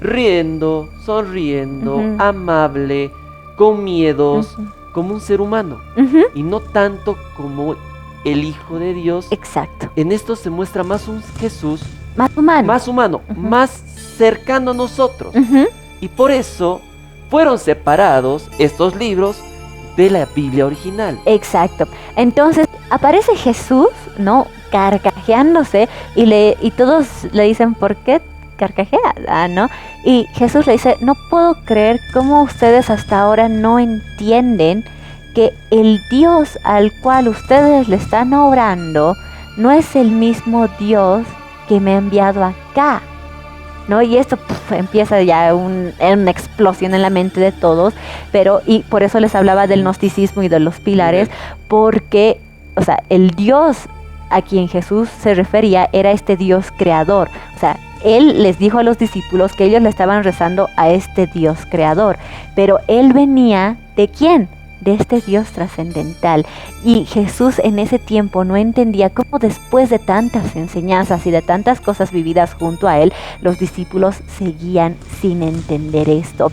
riendo, sonriendo, amable, con miedos, como un ser humano, y no tanto como el Hijo de Dios. Exacto. En esto se muestra más un Jesús más humano, más cercano a nosotros. Y por eso fueron separados estos libros de la Biblia original. Exacto. Entonces aparece Jesús, ¿no? Carcajeándose y todos le dicen, ¿por qué carcajea? ¿No? Y Jesús le dice, no puedo creer cómo ustedes hasta ahora no entienden que el Dios al cual ustedes le están orando no es el mismo Dios que me ha enviado acá, ¿no? Y esto empieza ya una explosión en la mente de todos, y por eso les hablaba del gnosticismo y de los pilares, porque, o sea, el Dios a quien Jesús se refería era este Dios creador. O sea, él les dijo a los discípulos que ellos le estaban rezando a este Dios creador, pero él venía ¿de quién? De este Dios trascendental. Y Jesús en ese tiempo no entendía cómo después de tantas enseñanzas y de tantas cosas vividas junto a él, los discípulos seguían sin entender esto.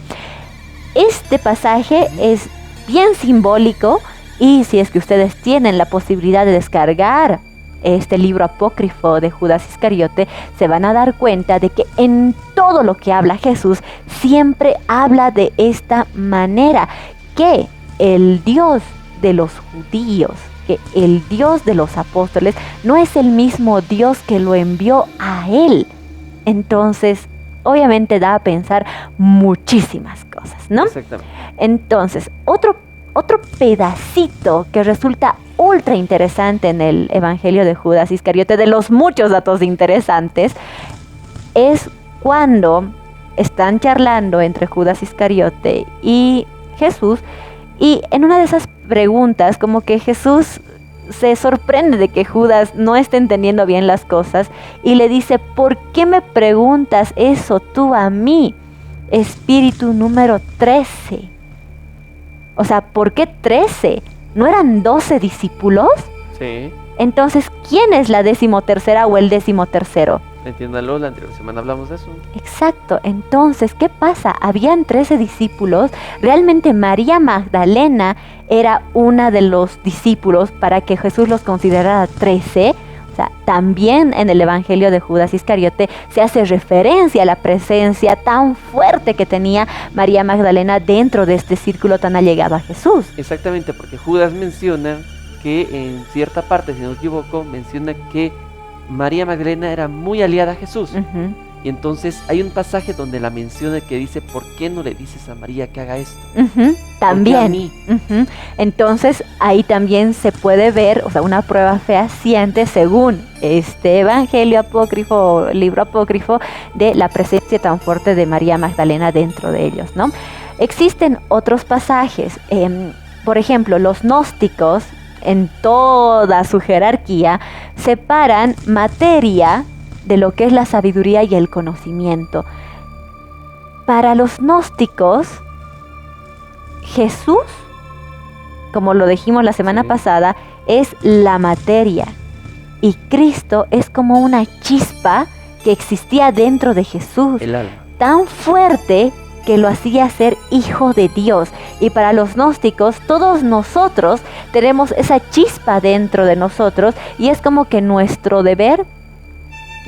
Este pasaje es bien simbólico, y si es que ustedes tienen la posibilidad de descargar este libro apócrifo de Judas Iscariote, se van a dar cuenta de que en todo lo que habla Jesús siempre habla de esta manera, que el Dios de los judíos, que el Dios de los apóstoles no es el mismo Dios que lo envió a él. Entonces, obviamente da a pensar muchísimas cosas, ¿no? Exactamente. Entonces, otro pedacito que resulta ultra interesante en el Evangelio de Judas Iscariote, de los muchos datos interesantes, es cuando están charlando entre Judas Iscariote y Jesús, y en una de esas preguntas, como que Jesús se sorprende de que Judas no esté entendiendo bien las cosas y le dice: ¿por qué me preguntas eso tú a mí? Espíritu número 13. O sea, ¿por qué 13? ¿No eran 12 discípulos? Sí. Entonces, ¿quién es la 13ª o el 13º? Entiéndalo, la anterior semana hablamos de eso. Exacto. Entonces, ¿qué pasa? Habían 13 discípulos. Realmente María Magdalena era una de los discípulos para que Jesús los considerara 13. O sea, también en el Evangelio de Judas Iscariote se hace referencia a la presencia tan fuerte que tenía María Magdalena dentro de este círculo tan allegado a Jesús. Exactamente, porque Judas menciona que en cierta parte, si no me equivoco, menciona que María Magdalena era muy aliada a Jesús. Y entonces hay un pasaje donde la menciona que dice: ¿por qué no le dices a María que haga esto? También. ¿Por qué a mí? Entonces ahí también se puede ver, o sea, una prueba fehaciente según este evangelio apócrifo, libro apócrifo, de la presencia tan fuerte de María Magdalena dentro de ellos, ¿no? Existen otros pasajes, por ejemplo, los gnósticos en toda su jerarquía separan materia de lo que es la sabiduría y el conocimiento. Para los gnósticos, Jesús, como lo dijimos la semana pasada, es la materia, y Cristo es como una chispa que existía dentro de Jesús, el alma, tan fuerte que lo hacía ser hijo de Dios. Y para los gnósticos, todos nosotros tenemos esa chispa dentro de nosotros, y es como que nuestro deber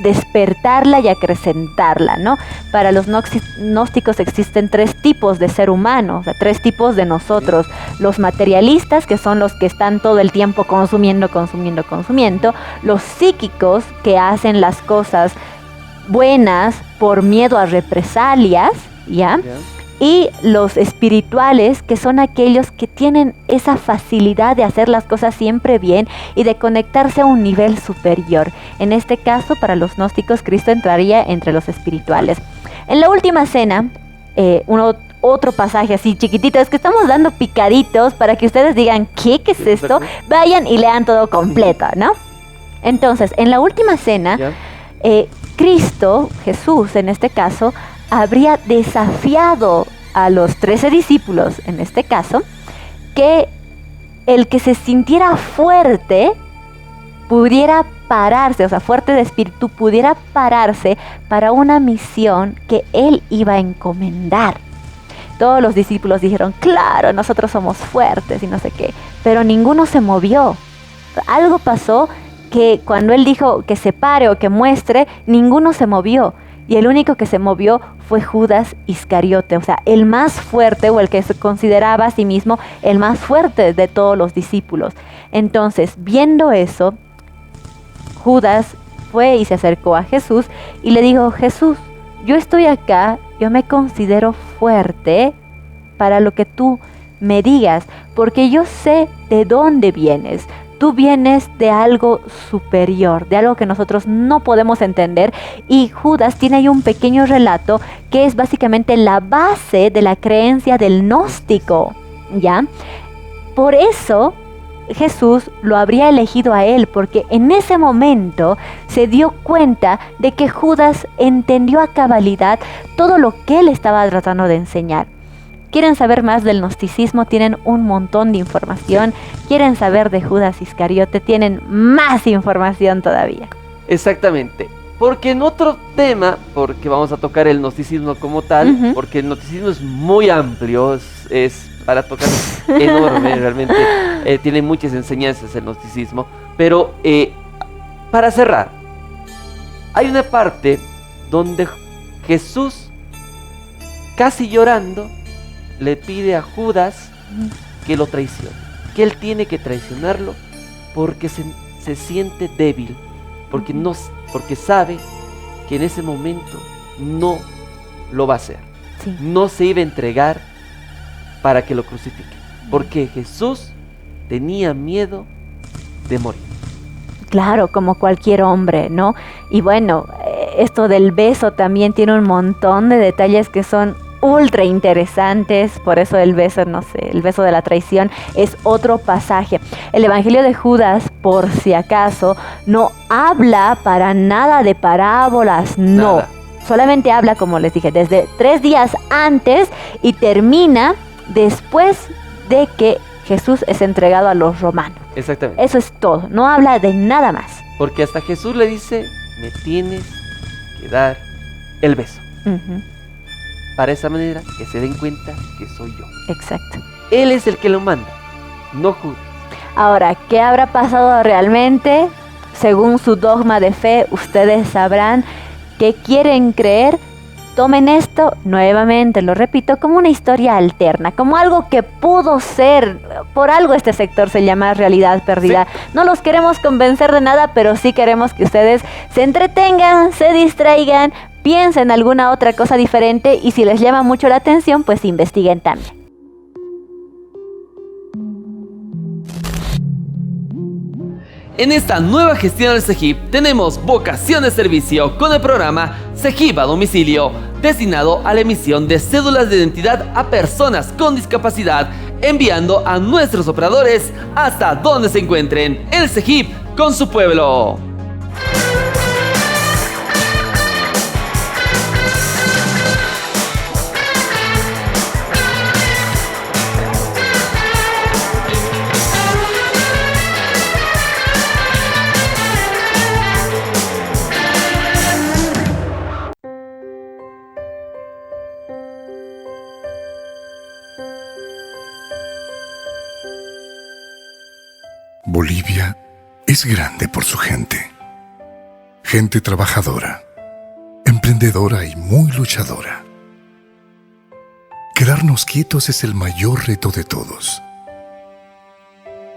despertarla y acrecentarla, ¿no? Para los gnósticos existen 3 tipos de ser humano, o sea, 3 tipos de nosotros. Los materialistas, que son los que están todo el tiempo consumiendo. Los psíquicos, que hacen las cosas buenas por miedo a represalias, ¿ya? Y los espirituales, que son aquellos que tienen esa facilidad de hacer las cosas siempre bien y de conectarse a un nivel superior. En este caso, para los gnósticos, Cristo entraría entre los espirituales. En la última cena, otro pasaje así chiquitito, es que estamos dando picaditos para que ustedes digan: ¿qué es esto? Vayan y lean todo completo, ¿no? Entonces, en la última cena, Cristo, Jesús en este caso, habría desafiado a los 13 discípulos, en este caso, que el que se sintiera fuerte pudiera pararse, o sea, fuerte de espíritu, pudiera pararse para una misión que él iba a encomendar. Todos los discípulos dijeron: claro, nosotros somos fuertes y no sé qué, pero ninguno se movió. Algo pasó que cuando él dijo que se pare o que muestre, ninguno se movió. Y el único que se movió fue Judas Iscariote, o sea, el más fuerte, o el que se consideraba a sí mismo el más fuerte de todos los discípulos. Entonces, viendo eso, Judas fue y se acercó a Jesús y le dijo: Jesús, yo estoy acá, yo me considero fuerte para lo que tú me digas, porque yo sé de dónde vienes. Tú vienes de algo superior, de algo que nosotros no podemos entender. Y Judas tiene ahí un pequeño relato que es básicamente la base de la creencia del gnóstico, ¿ya? Por eso Jesús lo habría elegido a él, porque en ese momento se dio cuenta de que Judas entendió a cabalidad todo lo que él estaba tratando de enseñar. ¿Quieren saber más del gnosticismo? Tienen un montón de información. ¿Quieren saber de Judas Iscariote? Tienen más información todavía. Exactamente. Porque en otro tema, porque vamos a tocar el gnosticismo como tal, porque el gnosticismo es muy amplio, es para tocar enorme, realmente tiene muchas enseñanzas el gnosticismo. Pero para cerrar, hay una parte donde Jesús, casi llorando, le pide a Judas que lo traicione, que él tiene que traicionarlo porque se siente débil, porque sabe que en ese momento no lo va a hacer, no se iba a entregar para que lo crucifiquen, porque Jesús tenía miedo de morir. Claro, como cualquier hombre, ¿no? Y bueno, esto del beso también tiene un montón de detalles que son ultra interesantes, por eso el beso, no sé, el beso de la traición es otro pasaje. El Evangelio de Judas, por si acaso, no habla para nada de parábolas, no. Nada. Solamente habla, como les dije, desde 3 días antes y termina después de que Jesús es entregado a los romanos. Exactamente. Eso es todo, no habla de nada más. Porque hasta Jesús le dice, me tienes que dar el beso. Para esa manera que se den cuenta que soy yo. Exacto. Él es el que lo manda, no Judas. Ahora, ¿qué habrá pasado realmente? Según su dogma de fe, ustedes sabrán qué quieren creer. Tomen esto, nuevamente lo repito, como una historia alterna, como algo que pudo ser. Por algo este sector se llama Realidad Perdida. Sí. No los queremos convencer de nada, pero sí queremos que ustedes se entretengan, se distraigan, piensen alguna otra cosa diferente y si les llama mucho la atención, pues investiguen también. En esta nueva gestión del CEGIP tenemos vocación de servicio con el programa CEGIP a domicilio, destinado a la emisión de cédulas de identidad a personas con discapacidad, enviando a nuestros operadores hasta donde se encuentren. El CEGIP con su pueblo. Bolivia es grande por su gente. Gente trabajadora, emprendedora y muy luchadora. Quedarnos quietos es el mayor reto de todos.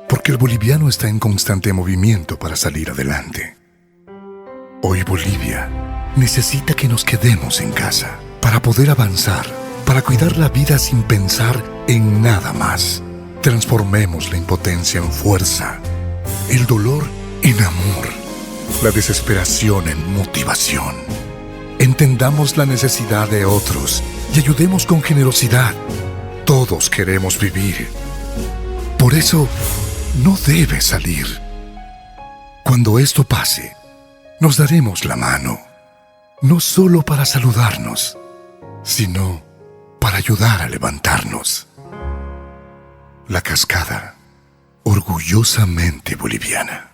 Porque el boliviano está en constante movimiento para salir adelante. Hoy Bolivia necesita que nos quedemos en casa para poder avanzar, para cuidar la vida sin pensar en nada más. Transformemos la impotencia en fuerza, el dolor en amor, la desesperación en motivación. Entendamos la necesidad de otros y ayudemos con generosidad. Todos queremos vivir. Por eso, no debes salir. Cuando esto pase, nos daremos la mano, no solo para saludarnos, sino para ayudar a levantarnos. La Cascada, orgullosamente boliviana.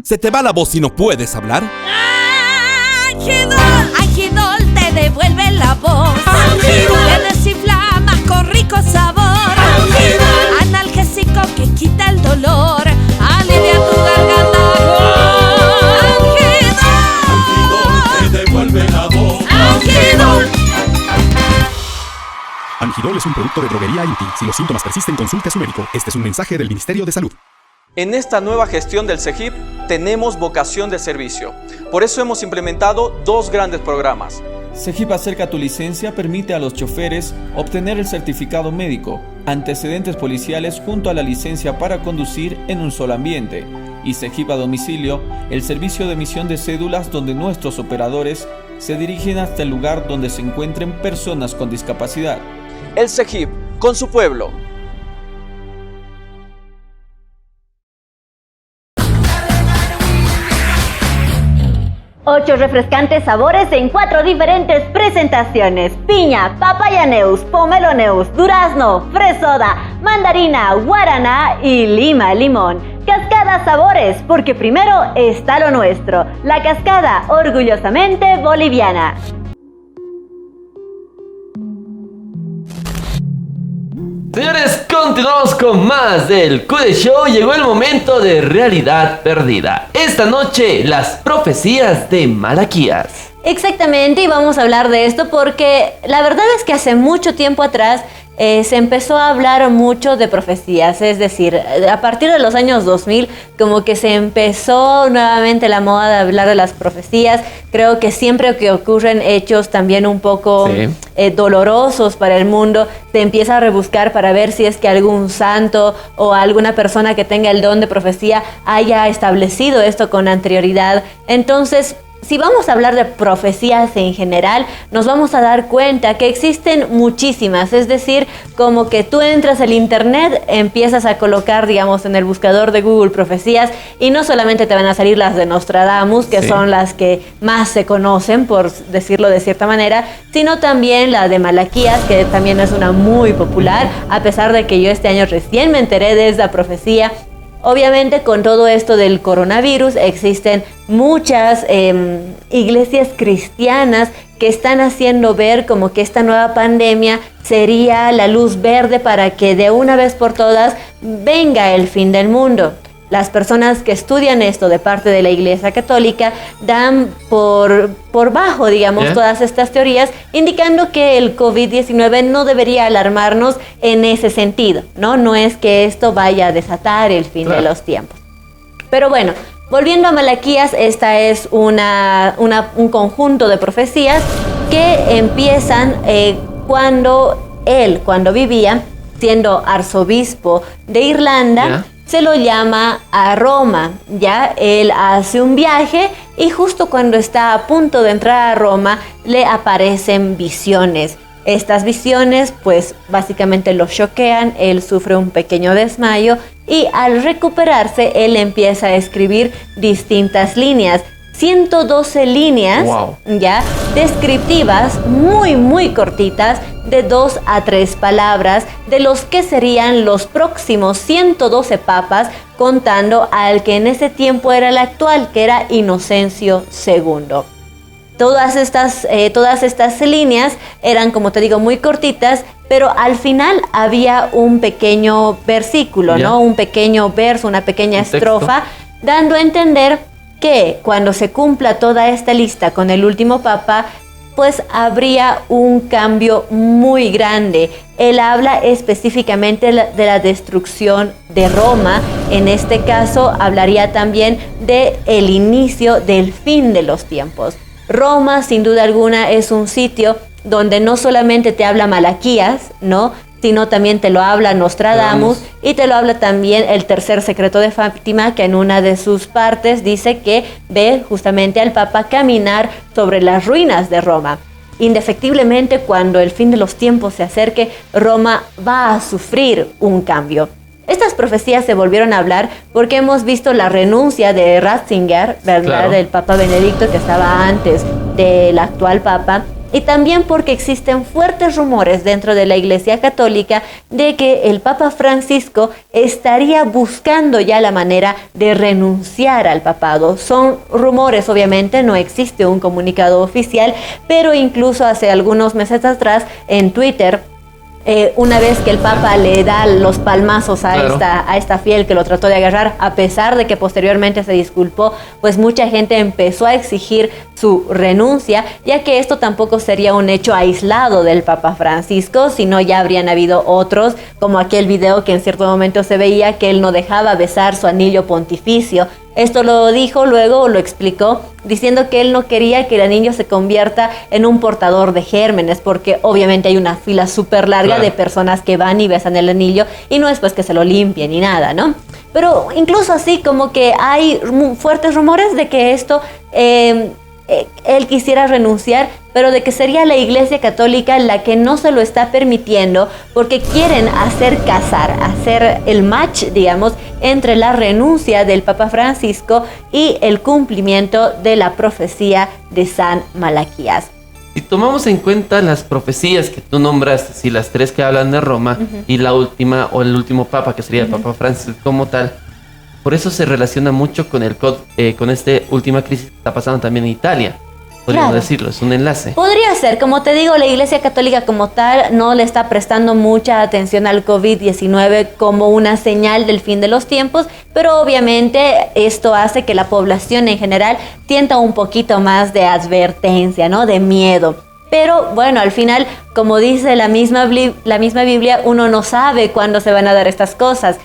¿Se te va la voz y no puedes hablar? Agidol te devuelve la voz. Te desinflama con rico sabor. Analgésico que quita el dolor. Alivia tu garganta. Agidol te devuelve la voz. Agidol. Angidol es un producto de Droguería Inti. Si los síntomas persisten, consulte a su médico. Este es un mensaje del Ministerio de Salud. En esta nueva gestión del CEGIP tenemos vocación de servicio. Por eso hemos implementado 2 grandes programas. CEGIP Acerca tu licencia permite a los choferes obtener el certificado médico, antecedentes policiales junto a la licencia para conducir en un solo ambiente. Y CEGIP a domicilio, el servicio de emisión de cédulas donde nuestros operadores se dirigen hasta el lugar donde se encuentren personas con discapacidad. El CEGIP con su pueblo. Ocho refrescantes sabores en 4 diferentes presentaciones: piña, papaya neus, pomelo neus, durazno, fresoda, mandarina, guaraná y lima limón. Cascada Sabores, porque primero está lo nuestro. La Cascada, orgullosamente boliviana. Señores, continuamos con más del QD Show. Llegó el momento de Realidad Perdida. Esta noche, las profecías de Malaquías. Exactamente, y vamos a hablar de esto porque la verdad es que hace mucho tiempo atrás se empezó a hablar mucho de profecías, es decir, a partir de los años 2000 como que se empezó nuevamente la moda de hablar de las profecías. Creo que siempre que ocurren hechos también un poco dolorosos para el mundo, se empieza a rebuscar para ver si es que algún santo o alguna persona que tenga el don de profecía haya establecido esto con anterioridad. Entonces, si vamos a hablar de profecías en general, nos vamos a dar cuenta que existen muchísimas. Es decir, como que tú entras al internet, empiezas a colocar, digamos, en el buscador de Google profecías, y no solamente te van a salir las de Nostradamus, que son las que más se conocen, por decirlo de cierta manera, sino también la de Malaquías, que también es una muy popular, a pesar de que yo este año recién me enteré de esa profecía. Obviamente, con todo esto del coronavirus, existen muchas iglesias cristianas que están haciendo ver como que esta nueva pandemia sería la luz verde para que de una vez por todas venga el fin del mundo. Las personas que estudian esto de parte de la Iglesia Católica dan por bajo, digamos, todas estas teorías, indicando que el COVID-19 no debería alarmarnos en ese sentido, ¿no? No es que esto vaya a desatar el fin de los tiempos. Pero bueno, volviendo a Malaquías, esta es un conjunto de profecías que empiezan cuando vivía, siendo arzobispo de Irlanda, se lo llama a Roma, ya él hace un viaje y justo cuando está a punto de entrar a Roma le aparecen visiones. Estas visiones pues básicamente lo choquean, él sufre un pequeño desmayo y al recuperarse él empieza a escribir distintas líneas. 112 líneas ya descriptivas muy cortitas de 2 a 3 palabras de los que serían los próximos 112 papas, contando al que en ese tiempo era el actual, que era Inocencio II. Todas estas líneas eran, como te digo, muy cortitas, pero al final había un pequeño versículo, ¿no? Un pequeño verso, una pequeña estrofa, dando a entender que cuando se cumpla toda esta lista con el último papa, pues habría un cambio muy grande. Él habla específicamente de la destrucción de Roma. En este caso, hablaría también del inicio del fin de los tiempos. Roma, sin duda alguna, es un sitio donde no solamente te habla Malaquías, ¿no?, sino también te lo habla Nostradamus y te lo habla también el tercer secreto de Fátima, que en una de sus partes dice que ve justamente al Papa caminar sobre las ruinas de Roma. Indefectiblemente, cuando el fin de los tiempos se acerque, Roma va a sufrir un cambio. Estas profecías se volvieron a hablar porque hemos visto la renuncia de Ratzinger, ¿verdad?, del Papa Benedicto, que estaba antes del actual Papa. Y también porque existen fuertes rumores dentro de la Iglesia Católica de que el Papa Francisco estaría buscando ya la manera de renunciar al papado. Son rumores, obviamente, no existe un comunicado oficial, pero incluso hace algunos meses atrás en Twitter, una vez que el Papa le da los palmazos a esta fiel que lo trató de agarrar, a pesar de que posteriormente se disculpó, pues mucha gente empezó a exigir su renuncia, ya que esto tampoco sería un hecho aislado del Papa Francisco, sino ya habrían habido otros, como aquel video que en cierto momento se veía que él no dejaba besar su anillo pontificio. Esto lo dijo, luego lo explicó, diciendo que él no quería que el anillo se convierta en un portador de gérmenes, porque obviamente hay una fila súper larga de personas que van y besan el anillo, y no es pues que se lo limpien ni nada, ¿no? Pero incluso así como que hay fuertes rumores de que esto, él quisiera renunciar, pero de que sería la Iglesia Católica la que no se lo está permitiendo, porque quieren hacer el match, digamos, entre la renuncia del Papa Francisco y el cumplimiento de la profecía de San Malaquías. Si tomamos en cuenta las profecías que tú nombraste, si las 3 que hablan de Roma y la última o el último Papa, que sería el Papa Francisco como tal, por eso se relaciona mucho con con esta última crisis que está pasando también en Italia. Podríamos decirlo, es un enlace. Podría ser, como te digo, la Iglesia Católica como tal no le está prestando mucha atención al COVID-19 como una señal del fin de los tiempos, pero obviamente esto hace que la población en general sienta un poquito más de advertencia, ¿no?, de miedo. Pero bueno, al final, como dice la misma Biblia, uno no sabe cuándo se van a dar estas cosas.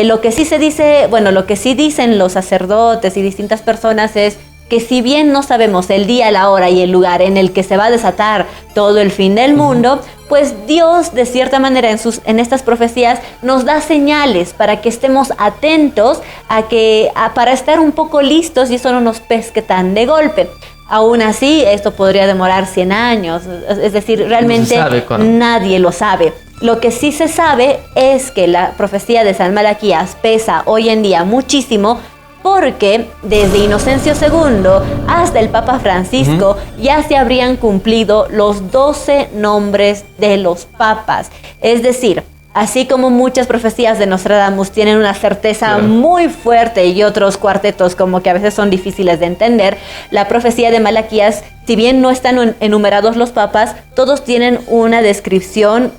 Lo que sí se dice, bueno, lo que sí dicen los sacerdotes y distintas personas es que si bien no sabemos el día, la hora y el lugar en el que se va a desatar todo el fin del mundo, pues Dios de cierta manera en estas profecías nos da señales para que estemos atentos para estar un poco listos y eso no nos pesque tan de golpe. Aún así, esto podría demorar 100 años, es decir, realmente nadie lo sabe. Lo que sí se sabe es que la profecía de San Malaquías pesa hoy en día muchísimo, porque desde Inocencio II hasta el Papa Francisco ya se habrían cumplido los 12 nombres de los papas. Es decir, así como muchas profecías de Nostradamus tienen una certeza muy fuerte y otros cuartetos como que a veces son difíciles de entender, la profecía de Malaquías, si bien no están enumerados los papas, todos tienen una descripción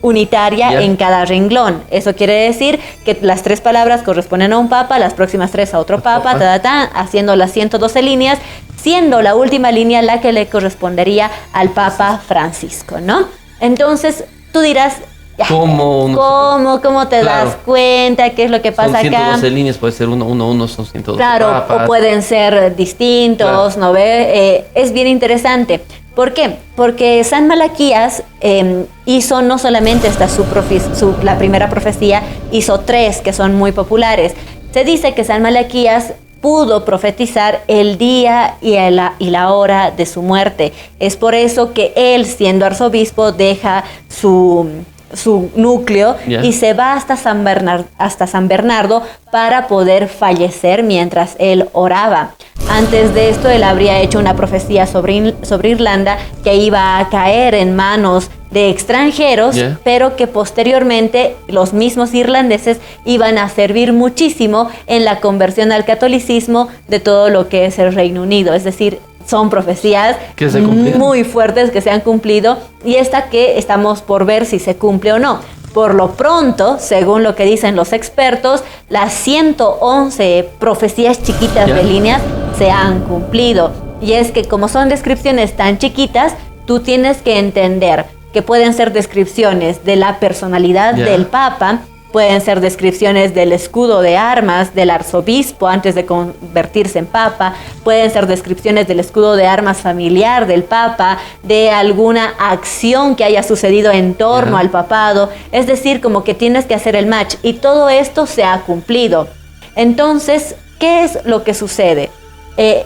unitaria en cada renglón. Eso quiere decir que las 3 palabras corresponden a un papa, las próximas 3 a otro papa, haciendo las 112 líneas, siendo la última línea la que le correspondería al Papa Francisco, ¿no? Entonces, tú dirás, ¿cómo te das cuenta? ¿Qué es lo que pasa son 112 acá? líneas, puede ser uno, son 112 Claro, papas. o pueden ser distintos, ¿no ve? Es bien interesante. ¿Por qué? Porque San Malaquías hizo no solamente la primera profecía, hizo 3 que son muy populares. Se dice que San Malaquías pudo profetizar el día y la hora de su muerte. Es por eso que él, siendo arzobispo, deja su núcleo y se va hasta San Bernardo para poder fallecer mientras él oraba. Antes de esto, él habría hecho una profecía sobre Irlanda que iba a caer en manos de extranjeros, pero que posteriormente los mismos irlandeses iban a servir muchísimo en la conversión al catolicismo de todo lo que es el Reino Unido. Es decir, son profecías muy fuertes que se han cumplido y esta que estamos por ver si se cumple o no. Por lo pronto, según lo que dicen los expertos, las 111 profecías chiquitas de líneas se han cumplido. Y es que como son descripciones tan chiquitas, tú tienes que entender que pueden ser descripciones de la personalidad del Papa, pueden ser descripciones del escudo de armas del arzobispo antes de convertirse en papa, pueden ser descripciones del escudo de armas familiar del papa, de alguna acción que haya sucedido en torno al papado, es decir, como que tienes que hacer el match y todo esto se ha cumplido. Entonces, ¿qué es lo que sucede?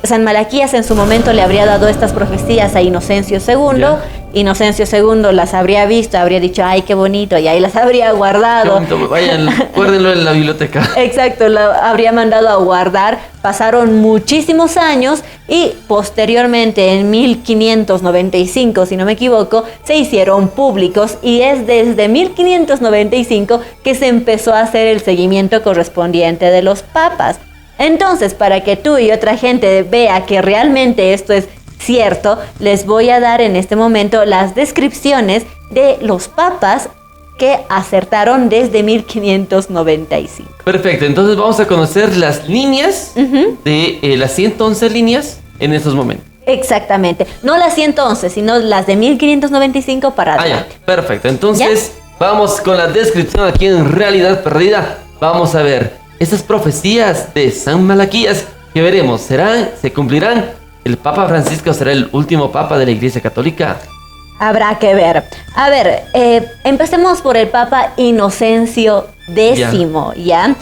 San Malaquías en su momento le habría dado estas profecías a Inocencio II. Inocencio II las habría visto, habría dicho, ay, qué bonito, y ahí las habría guardado. Vayan, guárdenlo en la biblioteca. Exacto, lo habría mandado a guardar. Pasaron muchísimos años y posteriormente, en 1595, si no me equivoco, se hicieron públicos y es desde 1595 que se empezó a hacer el seguimiento correspondiente de los papas. Entonces, para que tú y otra gente vea que realmente esto es cierto, les voy a dar en este momento las descripciones de los papas que acertaron desde 1595. Perfecto, entonces vamos a conocer las líneas de las 111 líneas en estos momentos. Exactamente, no las 111, sino las de 1595 para adelante. Perfecto, entonces vamos con la descripción aquí en Realidad Perdida. Vamos a ver estas profecías de San Malaquías que veremos, ¿se cumplirán? ¿El Papa Francisco será el último Papa de la Iglesia Católica? Habrá que ver. A ver, empecemos por el Papa Inocencio X, ¿ya?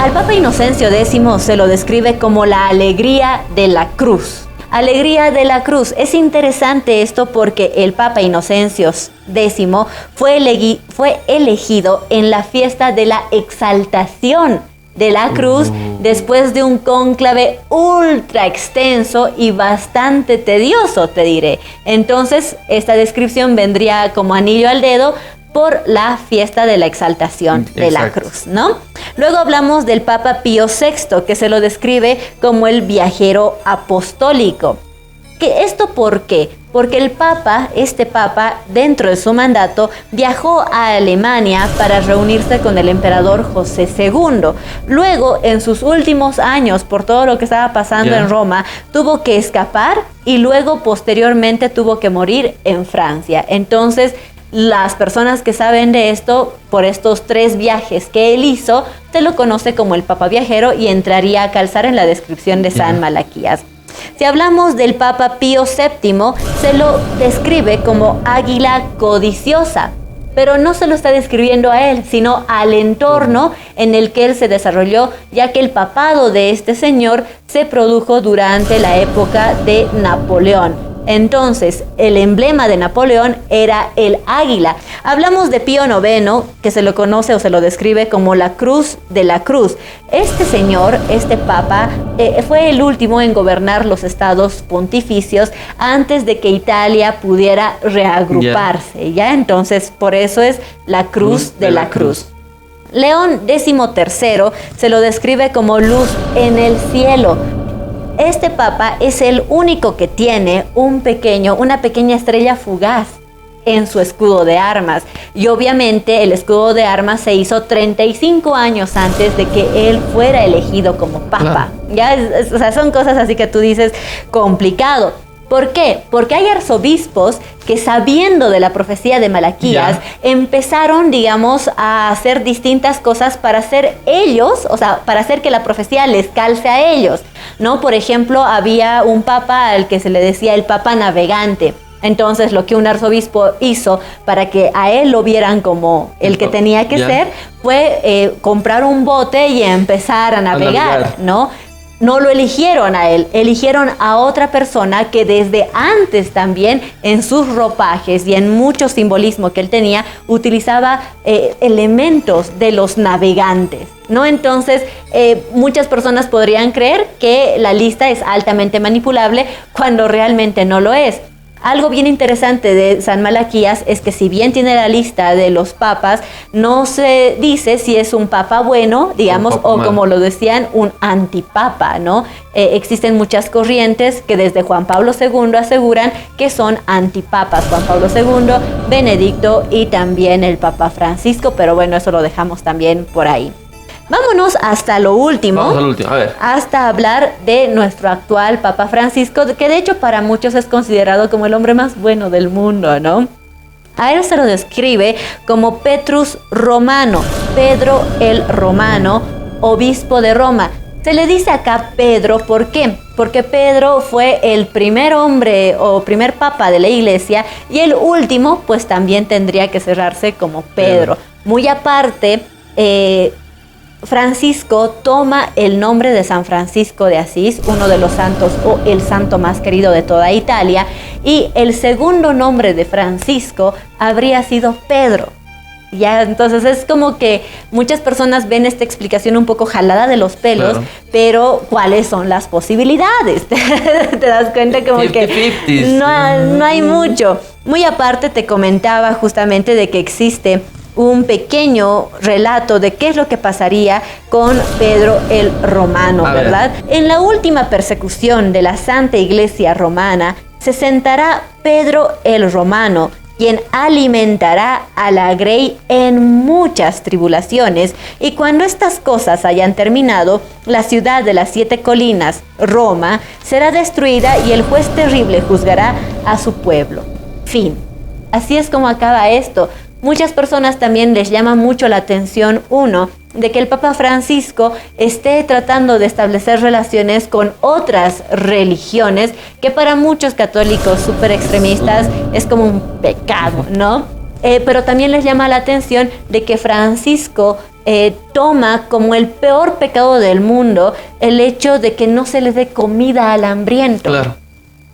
Al Papa Inocencio X se lo describe como la alegría de la cruz. Alegría de la cruz. Es interesante esto porque el Papa Inocencio X fue elegido en la fiesta de la exaltación de la cruz después de un cónclave ultra extenso y bastante tedioso, te diré. Entonces, esta descripción vendría como anillo al dedo por la fiesta de la exaltación de la cruz, ¿no? Luego hablamos del Papa Pío VI, que se lo describe como el viajero apostólico. ¿Esto por qué? porque el Papa, este Papa, dentro de su mandato, viajó a Alemania para reunirse con el emperador José II. Luego, en sus últimos años, por todo lo que estaba pasando en Roma, tuvo que escapar y luego, posteriormente, tuvo que morir en Francia. Entonces, las personas que saben de esto, por estos 3 viajes que él hizo, se lo conoce como el Papa Viajero y entraría a calzar en la descripción de San Malaquías. Si hablamos del Papa Pío VII, se lo describe como águila codiciosa, pero no se lo está describiendo a él, sino al entorno en el que él se desarrolló, ya que el papado de este señor se produjo durante la época de Napoleón. Entonces, el emblema de Napoleón era el águila. Hablamos de Pío IX, que se lo conoce o se lo describe como la Cruz de la Cruz. Este señor, este papa, fue el último en gobernar los estados pontificios antes de que Italia pudiera reagruparse. ¿Ya? Entonces, por eso es la Cruz de la Cruz. León XIII se lo describe como luz en el cielo. Este papa es el único que tiene una pequeña estrella fugaz en su escudo de armas. Y obviamente el escudo de armas se hizo 35 años antes de que él fuera elegido como papa. Ya, o sea, son cosas así que tú dices complicado. ¿Por qué? Porque hay arzobispos que, sabiendo de la profecía de Malaquías, empezaron, digamos, a hacer distintas cosas para hacer ellos, o sea, para hacer que la profecía les calce a ellos, ¿no? Por ejemplo, había un papa al que se le decía el papa navegante. Entonces, lo que un arzobispo hizo para que a él lo vieran como el que tenía que ser, fue comprar un bote y empezar a navegar, ¿no? No lo eligieron a él, eligieron a otra persona que desde antes también en sus ropajes y en mucho simbolismo que él tenía, utilizaba elementos de los navegantes, ¿no? Entonces, muchas personas podrían creer que la lista es altamente manipulable cuando realmente no lo es. Algo bien interesante de San Malaquías es que, si bien tiene la lista de los papas, no se dice si es un papa bueno, digamos, o como lo decían, un antipapa, ¿no? Existen muchas corrientes que desde Juan Pablo II aseguran que son antipapas. Juan Pablo II, Benedicto y también el Papa Francisco, pero bueno, eso lo dejamos también por ahí. Vámonos hasta lo último. Vamos al último, a ver. Hasta hablar de nuestro actual Papa Francisco, que de hecho para muchos es considerado como el hombre más bueno del mundo, ¿no? A él se lo describe como Petrus Romano, Pedro el Romano, obispo de Roma. Se le dice acá Pedro, ¿por qué? Porque Pedro fue el primer hombre o primer papa de la iglesia, y el último pues también tendría que cerrarse como Pedro. Muy aparte, Francisco toma el nombre de San Francisco de Asís, uno de los santos o el santo más querido de toda Italia, y el segundo nombre de Francisco habría sido Pedro. Ya, entonces es como que muchas personas ven esta explicación un poco jalada de los pelos, pero ¿cuáles son las posibilidades? Te das cuenta como que no hay mucho. Muy aparte, te comentaba justamente de que existe un pequeño relato de qué es lo que pasaría con Pedro el Romano, ¿verdad? En la última persecución de la Santa Iglesia Romana, se sentará Pedro el Romano, quien alimentará a la Grey en muchas tribulaciones, y cuando estas cosas hayan terminado, la ciudad de las 7 colinas, Roma, será destruida y el juez terrible juzgará a su pueblo. Fin. Así es como acaba esto. Muchas personas también les llama mucho la atención, uno, de que el Papa Francisco esté tratando de establecer relaciones con otras religiones, que para muchos católicos súper extremistas es como un pecado, ¿no? Pero también les llama la atención de que Francisco toma como el peor pecado del mundo el hecho de que no se le dé comida al hambriento. Claro.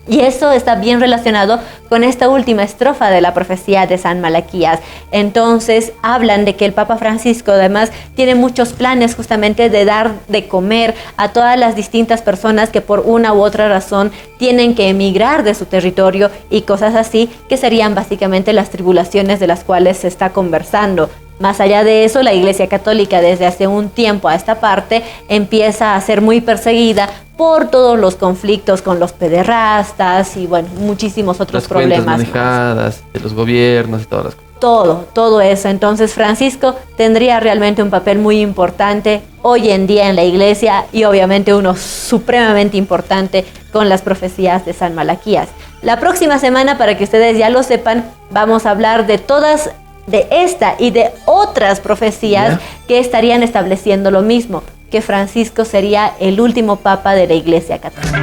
Y eso está bien relacionado con esta última estrofa de la profecía de San Malaquías. Entonces hablan de que el Papa Francisco además tiene muchos planes justamente de dar de comer a todas las distintas personas que por una u otra razón tienen que emigrar de su territorio y cosas así, que serían básicamente las tribulaciones de las cuales se está conversando. Más allá de eso, la Iglesia Católica desde hace un tiempo a esta parte empieza a ser muy perseguida por todos los conflictos con los pederastas y bueno, muchísimos otros problemas. Las cuentas manejadas de los gobiernos y todas las cosas. Todo eso. Entonces Francisco tendría realmente un papel muy importante hoy en día en la iglesia y obviamente uno supremamente importante con las profecías de San Malaquías. La próxima semana, para que ustedes ya lo sepan, vamos a hablar de todas, de esta y de otras profecías que estarían estableciendo lo mismo, que Francisco sería el último papa de la Iglesia Católica.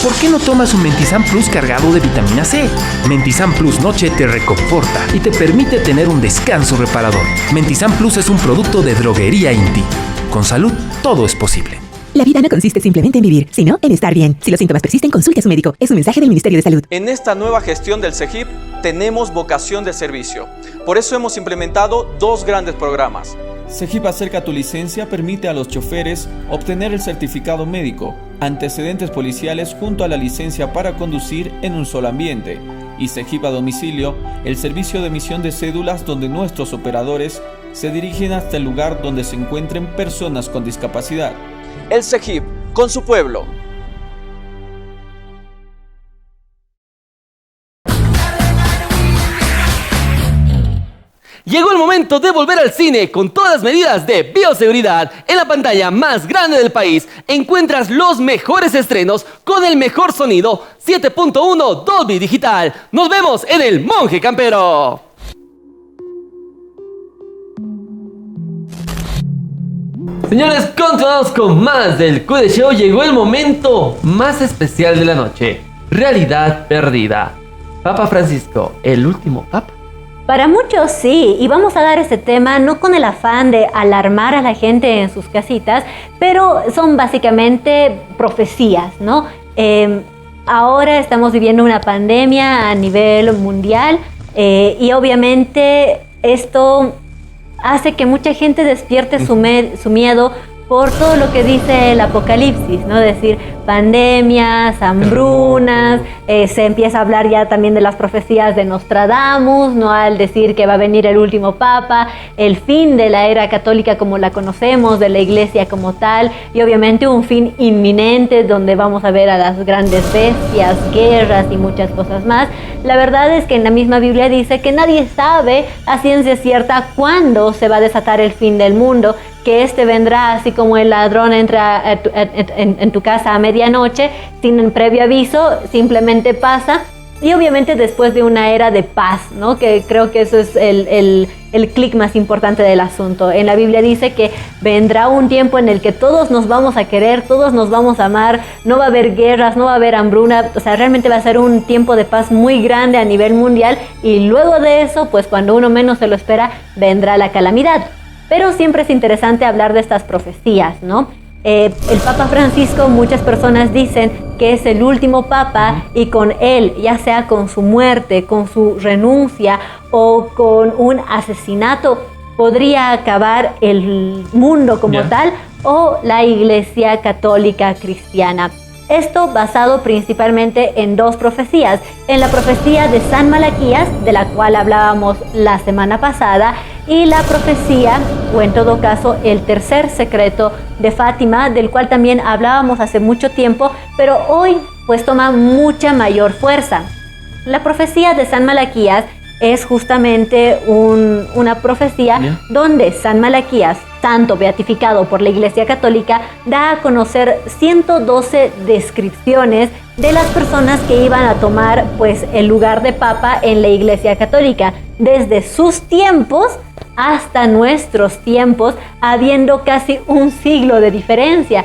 ¿Por qué no tomas un Mentizan Plus cargado de vitamina C? Mentizan Plus Noche te reconforta y te permite tener un descanso reparador. Mentizan Plus es un producto de Droguería Inti. Con salud, todo es posible. La vida no consiste simplemente en vivir, sino en estar bien. Si los síntomas persisten, consulte a su médico. Es un mensaje del Ministerio de Salud. En esta nueva gestión del CEGIP tenemos vocación de servicio. Por eso hemos implementado dos grandes programas. CEGIP Acerca tu licencia permite a los choferes obtener el certificado médico, antecedentes policiales junto a la licencia para conducir en un solo ambiente. Y CEGIP a domicilio, el servicio de emisión de cédulas donde nuestros operadores se dirigen hasta el lugar donde se encuentren personas con discapacidad. El CEGIP, con su pueblo. Llegó el momento de volver al cine con todas las medidas de bioseguridad. En la pantalla más grande del país encuentras los mejores estrenos con el mejor sonido 7.1 Dolby Digital. Nos vemos en el Monje Campero. Señores, continuamos con más del QD Show. Llegó el momento más especial de la noche. Realidad perdida. Papa Francisco, el último papa. Para muchos sí, y vamos a dar este tema no con el afán de alarmar a la gente en sus casitas, pero son básicamente profecías, ¿no? Ahora estamos viviendo una pandemia a nivel mundial y obviamente esto hace que mucha gente despierte su miedo por todo lo que dice el Apocalipsis, ¿no? Es decir, pandemias, hambrunas, se empieza a hablar ya también de las profecías de Nostradamus, ¿no? Al decir que va a venir el último papa, el fin de la era católica como la conocemos, de la iglesia como tal, y obviamente un fin inminente donde vamos a ver a las grandes bestias, guerras y muchas cosas más. La verdad es que en la misma Biblia dice que nadie sabe a ciencia cierta cuándo se va a desatar el fin del mundo, que este vendrá así como el ladrón entra en tu casa a medianoche sin previo aviso, simplemente pasa, y obviamente después de una era de paz, ¿no? Que creo que eso es el clic más importante del asunto. En la Biblia dice que vendrá un tiempo en el que todos nos vamos a querer, todos nos vamos a amar, no va a haber guerras, no va a haber hambruna, o sea, realmente va a ser un tiempo de paz muy grande a nivel mundial, y luego de eso, pues cuando uno menos se lo espera, vendrá la calamidad. Pero siempre es interesante hablar de estas profecías, ¿no? El Papa Francisco, muchas personas dicen que es el último papa y con él, ya sea con su muerte, con su renuncia o con un asesinato, podría acabar el mundo como tal o la Iglesia Católica Cristiana. Esto basado principalmente en dos profecías. En la profecía de San Malaquías, de la cual hablábamos la semana pasada, y la profecía, o en todo caso, el tercer secreto de Fátima, del cual también hablábamos hace mucho tiempo, pero hoy pues toma mucha mayor fuerza. La profecía de San Malaquías es justamente una profecía donde San Malaquías, santo beatificado por la Iglesia Católica, da a conocer 112 descripciones de las personas que iban a tomar pues el lugar de papa en la Iglesia Católica, desde sus tiempos hasta nuestros tiempos, habiendo casi un siglo de diferencia.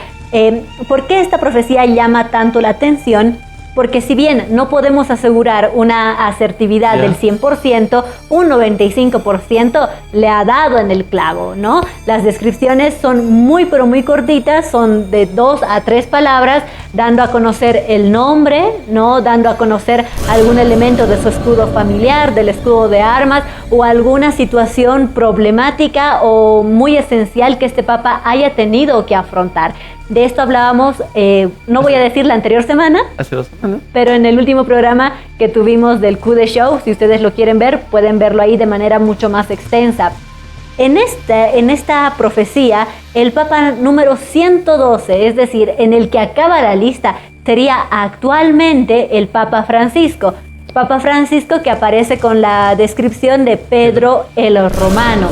¿Por qué esta profecía llama tanto la atención? Porque si bien no podemos asegurar una asertividad del 100%, un 95% le ha dado en el clavo, ¿no? Las descripciones son muy pero muy cortitas, son de 2 a 3 palabras, dando a conocer el nombre, ¿no? Dando a conocer algún elemento de su escudo familiar, del escudo de armas, o alguna situación problemática o muy esencial que este papa haya tenido que afrontar. De esto hablábamos, no voy a decir la anterior semana, Hace 2 semanas. pero en el último programa que tuvimos del Q de Show, si ustedes lo quieren ver, pueden verlo ahí de manera mucho más extensa. En esta profecía, el Papa número 112, es decir, en el que acaba la lista, sería actualmente el Papa Francisco. Papa Francisco que aparece con la descripción de Pedro el Romano.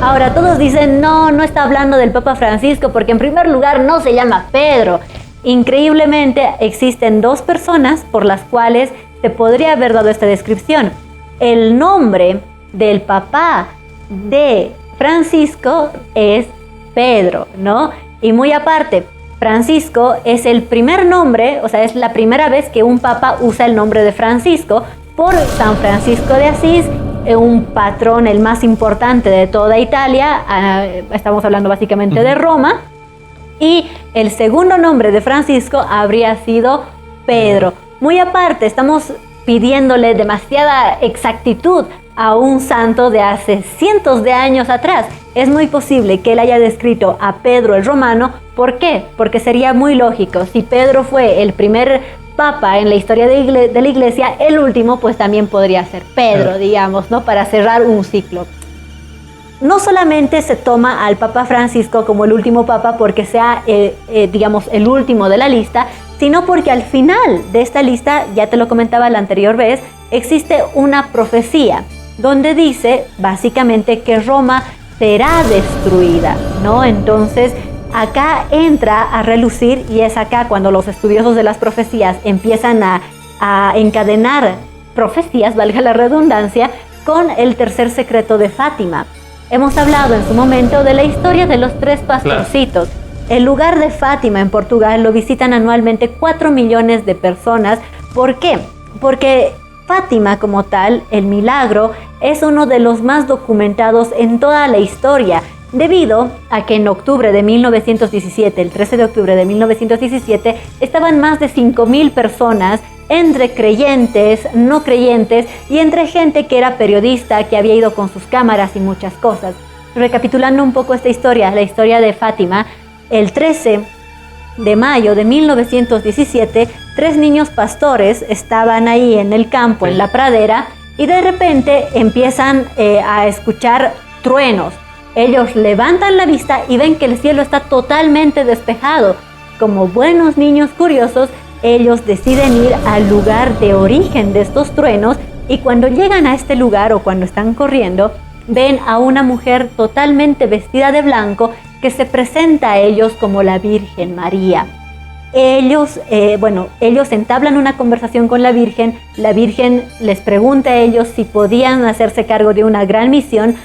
Ahora, todos dicen, no está hablando del Papa Francisco, porque en primer lugar no se llama Pedro. Increíblemente, existen 2 personas por las cuales se podría haber dado esta descripción. El nombre del papá de Francisco es Pedro, ¿no? Y muy aparte, Francisco es el primer nombre, o sea, es la primera vez que un papa usa el nombre de Francisco por San Francisco de Asís, un patrón el más importante de toda Italia, estamos hablando básicamente de Roma, y el segundo nombre de Francisco habría sido Pedro. Muy aparte, estamos pidiéndole demasiada exactitud a un santo de hace cientos de años atrás. Es muy posible que él haya descrito a Pedro el Romano. ¿Por qué? Porque sería muy lógico. Si Pedro fue el primer papa en la historia de la iglesia, el último pues también podría ser Pedro, digamos, ¿no? Para cerrar un ciclo. No solamente se toma al Papa Francisco como el último papa porque sea, digamos, el último de la lista, sino porque al final de esta lista, ya te lo comentaba la anterior vez, existe una profecía donde dice básicamente que Roma será destruida, ¿no? Entonces, acá entra a relucir, y es acá cuando los estudiosos de las profecías empiezan a encadenar profecías, valga la redundancia, con el tercer secreto de Fátima. Hemos hablado en su momento de la historia de los 3 pastorcitos. Claro. El lugar de Fátima en Portugal lo visitan anualmente 4 millones de personas. ¿Por qué? Porque Fátima como tal, el milagro, es uno de los más documentados en toda la historia, debido a que en octubre de 1917, el 13 de octubre de 1917, estaban más de 5,000 personas, entre creyentes, no creyentes, y entre gente que era periodista, que había ido con sus cámaras y muchas cosas. Recapitulando un poco esta historia, la historia de Fátima, el 13 de mayo de 1917, 3 niños pastores estaban ahí en el campo, en la pradera, y de repente empiezan a escuchar truenos. Ellos levantan la vista y ven que el cielo está totalmente despejado. Como buenos niños curiosos, ellos deciden ir al lugar de origen de estos truenos, y cuando llegan a este lugar o cuando están corriendo, ven a una mujer totalmente vestida de blanco que se presenta a ellos como la Virgen María. Ellos entablan una conversación con la Virgen les pregunta a ellos si podían hacerse cargo de una gran misión.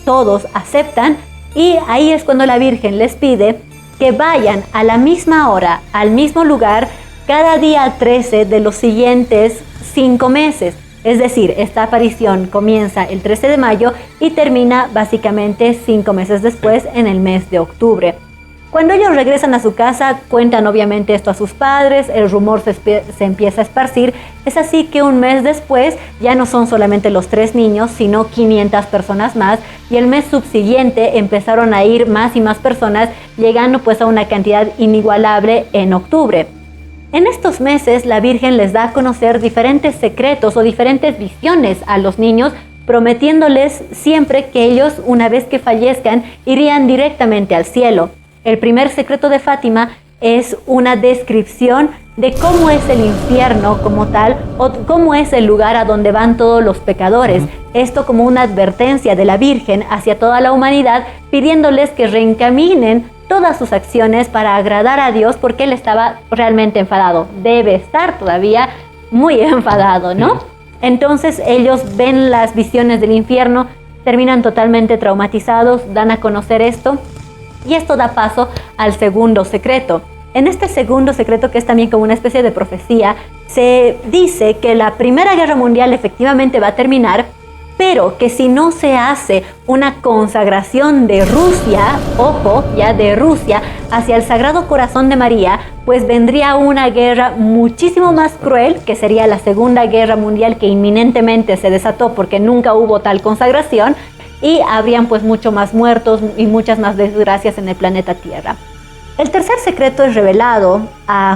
Todos aceptan, y ahí es cuando la Virgen les pide que vayan a la misma hora, al mismo lugar, cada día 13 de los siguientes 5 meses. Es decir, esta aparición comienza el 13 de mayo y termina básicamente 5 meses después, en el mes de octubre. Cuando ellos regresan a su casa, cuentan obviamente esto a sus padres, el rumor se empieza a esparcir. Es así que un mes después ya no son solamente los 3 niños, sino 500 personas más, y el mes subsiguiente empezaron a ir más y más personas, llegando pues a una cantidad inigualable en octubre. En estos meses la Virgen les da a conocer diferentes secretos o diferentes visiones a los niños, prometiéndoles siempre que ellos, una vez que fallezcan, irían directamente al cielo. El primer secreto de Fátima es una descripción de cómo es el infierno como tal, o cómo es el lugar a donde van todos los pecadores. Esto como una advertencia de la Virgen hacia toda la humanidad, pidiéndoles que reencaminen todas sus acciones para agradar a Dios, porque Él estaba realmente enfadado. Debe estar todavía muy enfadado, ¿no? Entonces ellos ven las visiones del infierno, terminan totalmente traumatizados, dan a conocer esto. Y esto da paso al segundo secreto. En este segundo secreto, que es también como una especie de profecía, se dice que la Primera Guerra Mundial efectivamente va a terminar, pero que si no se hace una consagración de Rusia, ojo, ya de Rusia, hacia el Sagrado Corazón de María, pues vendría una guerra muchísimo más cruel, que sería la Segunda Guerra Mundial, que inminentemente se desató porque nunca hubo tal consagración, y habrían pues mucho más muertos y muchas más desgracias en el planeta Tierra. El tercer secreto es revelado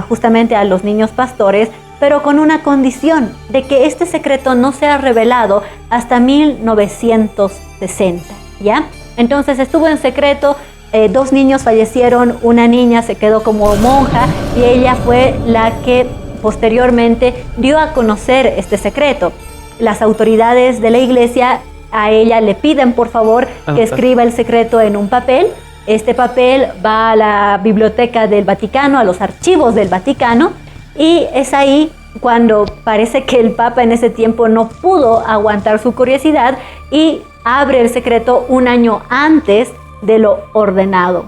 justamente a los niños pastores, pero con una condición, de que este secreto no sea revelado hasta 1960, ¿ya? Entonces estuvo en secreto, 2 niños fallecieron, una niña se quedó como monja y ella fue la que posteriormente dio a conocer este secreto. Las autoridades de la iglesia a ella le piden por favor que escriba el secreto en un papel. Este papel va a la biblioteca del Vaticano, a los archivos del Vaticano, y es ahí cuando parece que el Papa en ese tiempo no pudo aguantar su curiosidad y abre el secreto un año antes de lo ordenado.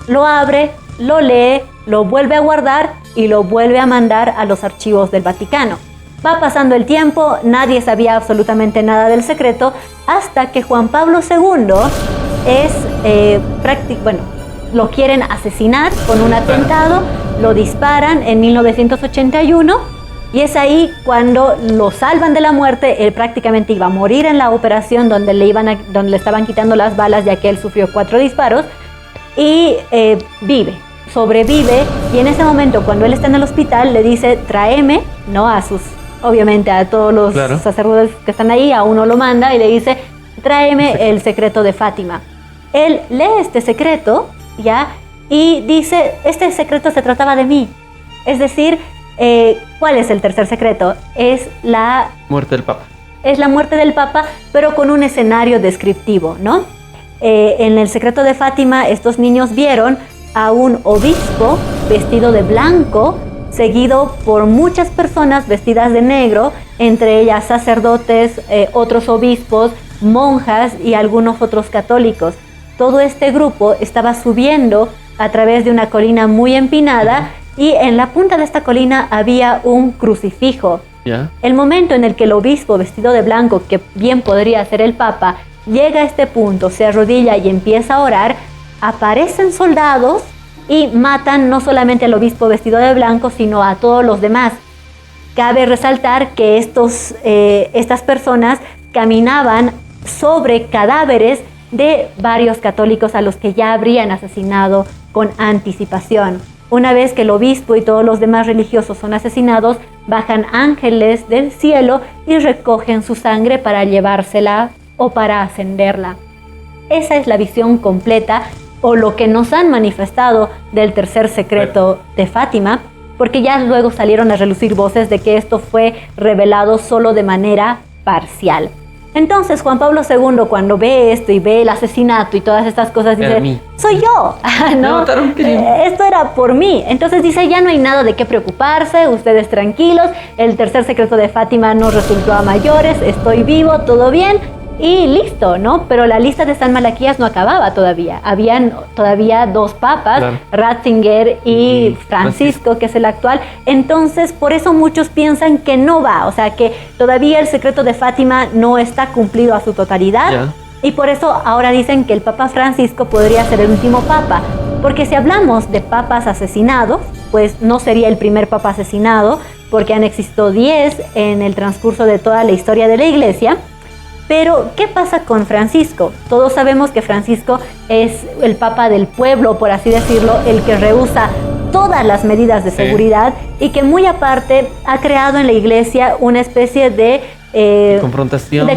Lo abre, lo lee, lo vuelve a guardar y lo vuelve a mandar a los archivos del Vaticano. Va pasando el tiempo, nadie sabía absolutamente nada del secreto, hasta que Juan Pablo II lo quieren asesinar con un atentado, lo disparan en 1981 y es ahí cuando lo salvan de la muerte. Él prácticamente iba a morir en la operación donde le estaban quitando las balas, ya que él sufrió 4 disparos y sobrevive, y en ese momento cuando él está en el hospital le dice tráeme, ¿no? Obviamente a todos los sacerdotes que están ahí, a uno lo manda y le dice tráeme el secreto de Fátima. Él lee este secreto, ¿ya? Y dice, este secreto se trataba de mí. Es decir, ¿cuál es el tercer secreto? Es la muerte del Papa. Es la muerte del Papa, pero con un escenario descriptivo, ¿no? En el secreto de Fátima, estos niños vieron a un obispo vestido de blanco, seguido por muchas personas vestidas de negro, entre ellas sacerdotes, otros obispos, monjas y algunos otros católicos. Todo este grupo estaba subiendo a través de una colina muy empinada y en la punta de esta colina había un crucifijo. El momento en el que el obispo vestido de blanco, que bien podría ser el Papa, llega a este punto, se arrodilla y empieza a orar, aparecen soldados y matan no solamente al obispo vestido de blanco, sino a todos los demás. Cabe resaltar que estas personas caminaban sobre cadáveres de varios católicos a los que ya habrían asesinado con anticipación. Una vez que el obispo y todos los demás religiosos son asesinados, bajan ángeles del cielo y recogen su sangre para llevársela o para ascenderla. Esa es la visión completa, o lo que nos han manifestado del tercer secreto de Fátima, porque ya luego salieron a relucir voces de que esto fue revelado solo de manera parcial. Entonces Juan Pablo II, cuando ve esto y ve el asesinato y todas estas cosas, dice, soy yo, ¿no? Esto era por mí. Entonces dice, ya no hay nada de qué preocuparse, ustedes tranquilos, el tercer secreto de Fátima no resultó a mayores, estoy vivo, todo bien, y listo, ¿no? Pero la lista de San Malaquías no acababa todavía. Habían todavía 2 papas, Ratzinger y Francisco, que es el actual. Entonces, por eso muchos piensan que no va, o sea, que todavía el secreto de Fátima no está cumplido a su totalidad. Y por eso ahora dicen que el Papa Francisco podría ser el último papa. Porque si hablamos de papas asesinados, pues no sería el primer papa asesinado, porque han existido 10 en el transcurso de toda la historia de la Iglesia. Pero, ¿qué pasa con Francisco? Todos sabemos que Francisco es el papa del pueblo, por así decirlo, el que rehúsa todas las medidas de seguridad y que muy aparte ha creado en la iglesia una especie de confrontación.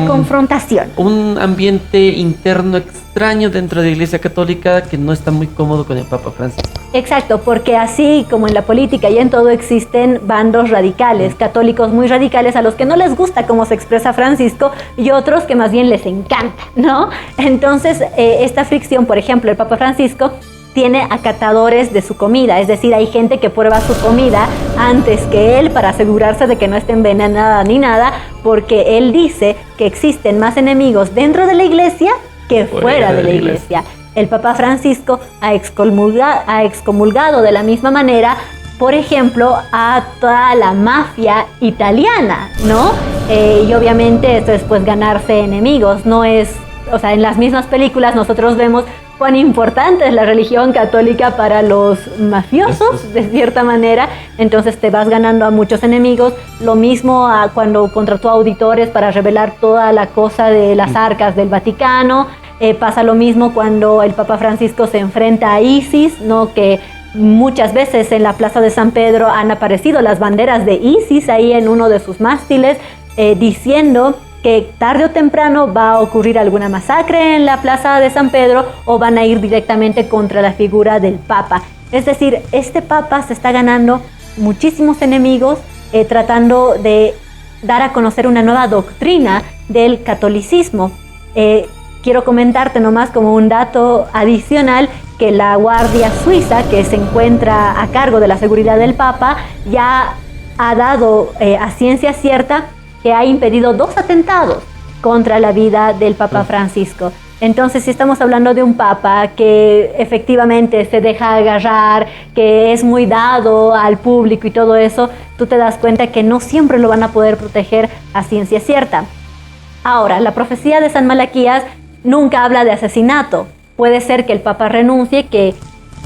Un ambiente interno extraño dentro de la Iglesia Católica que no está muy cómodo con el Papa Francisco. Exacto, porque así como en la política y en todo existen bandos radicales, católicos muy radicales a los que no les gusta cómo se expresa Francisco y otros que más bien les encanta, ¿no? Entonces, esta fricción, por ejemplo, el Papa Francisco tiene acatadores de su comida, es decir, hay gente que prueba su comida antes que él para asegurarse de que no esté envenenada ni nada, porque él dice que existen más enemigos dentro de la iglesia que fuera de la iglesia. el Papa Francisco ha excomulgado de la misma manera, por ejemplo, a toda la mafia italiana, ¿no? Y obviamente esto es pues ganarse enemigos, no es, o sea, en las mismas películas nosotros vemos cuán importante es la religión católica para los mafiosos, de cierta manera, entonces te vas ganando a muchos enemigos. Lo mismo cuando contrató auditores para revelar toda la cosa de las arcas del Vaticano. Pasa lo mismo cuando el Papa Francisco se enfrenta a ISIS, ¿no? Que muchas veces en la Plaza de San Pedro han aparecido las banderas de ISIS ahí en uno de sus mástiles, diciendo que tarde o temprano va a ocurrir alguna masacre en la Plaza de San Pedro o van a ir directamente contra la figura del Papa. Es decir, este Papa se está ganando muchísimos enemigos, tratando de dar a conocer una nueva doctrina del catolicismo. Quiero comentarte nomás como un dato adicional que la Guardia Suiza, que se encuentra a cargo de la seguridad del Papa, ya ha dado a ciencia cierta que ha impedido 2 atentados contra la vida del Papa Francisco. Entonces, si estamos hablando de un Papa que efectivamente se deja agarrar, que es muy dado al público y todo eso, tú te das cuenta que no siempre lo van a poder proteger a ciencia cierta. Ahora, la profecía de San Malaquías nunca habla de asesinato. Puede ser que el Papa renuncie, que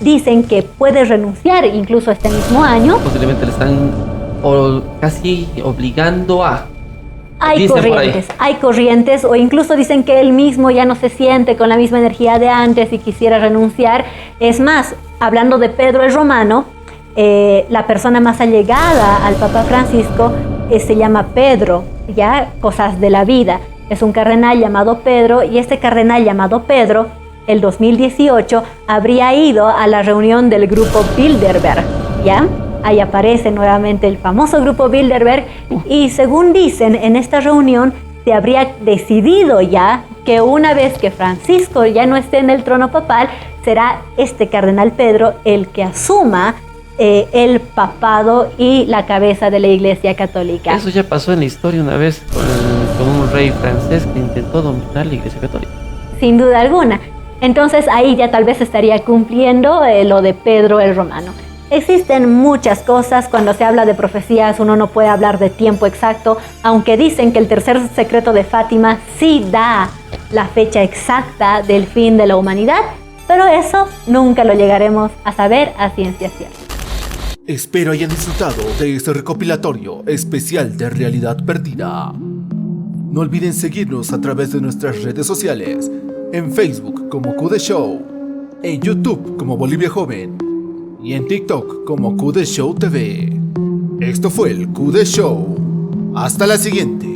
dicen que puede renunciar incluso este mismo año. Posiblemente le están casi obligando a... Hay corrientes, o incluso dicen que él mismo ya no se siente con la misma energía de antes y quisiera renunciar. Es más, hablando de Pedro el Romano, la persona más allegada al Papa Francisco se llama Pedro, ya, cosas de la vida. Es un cardenal llamado Pedro, y este cardenal llamado Pedro, el 2018, habría ido a la reunión del grupo Bilderberg, ¿ya? Ahí aparece nuevamente el famoso grupo Bilderberg, y según dicen, en esta reunión se habría decidido ya que una vez que Francisco ya no esté en el trono papal, será este cardenal Pedro el que asuma el papado y la cabeza de la Iglesia Católica. Eso ya pasó en la historia una vez con un rey francés que intentó dominar la Iglesia Católica. Sin duda alguna. Entonces ahí ya tal vez estaría cumpliendo lo de Pedro el Romano. Existen muchas cosas. Cuando se habla de profecías uno no puede hablar de tiempo exacto, aunque dicen que el tercer secreto de Fátima sí da la fecha exacta del fin de la humanidad, pero eso nunca lo llegaremos a saber a ciencia cierta. Espero hayan disfrutado de este recopilatorio especial de Realidad Perdida. No olviden seguirnos a través de nuestras redes sociales, en Facebook como QD Show, en YouTube como Bolivia Joven y en TikTok como QD Show TV. Esto fue el QD Show. Hasta la siguiente.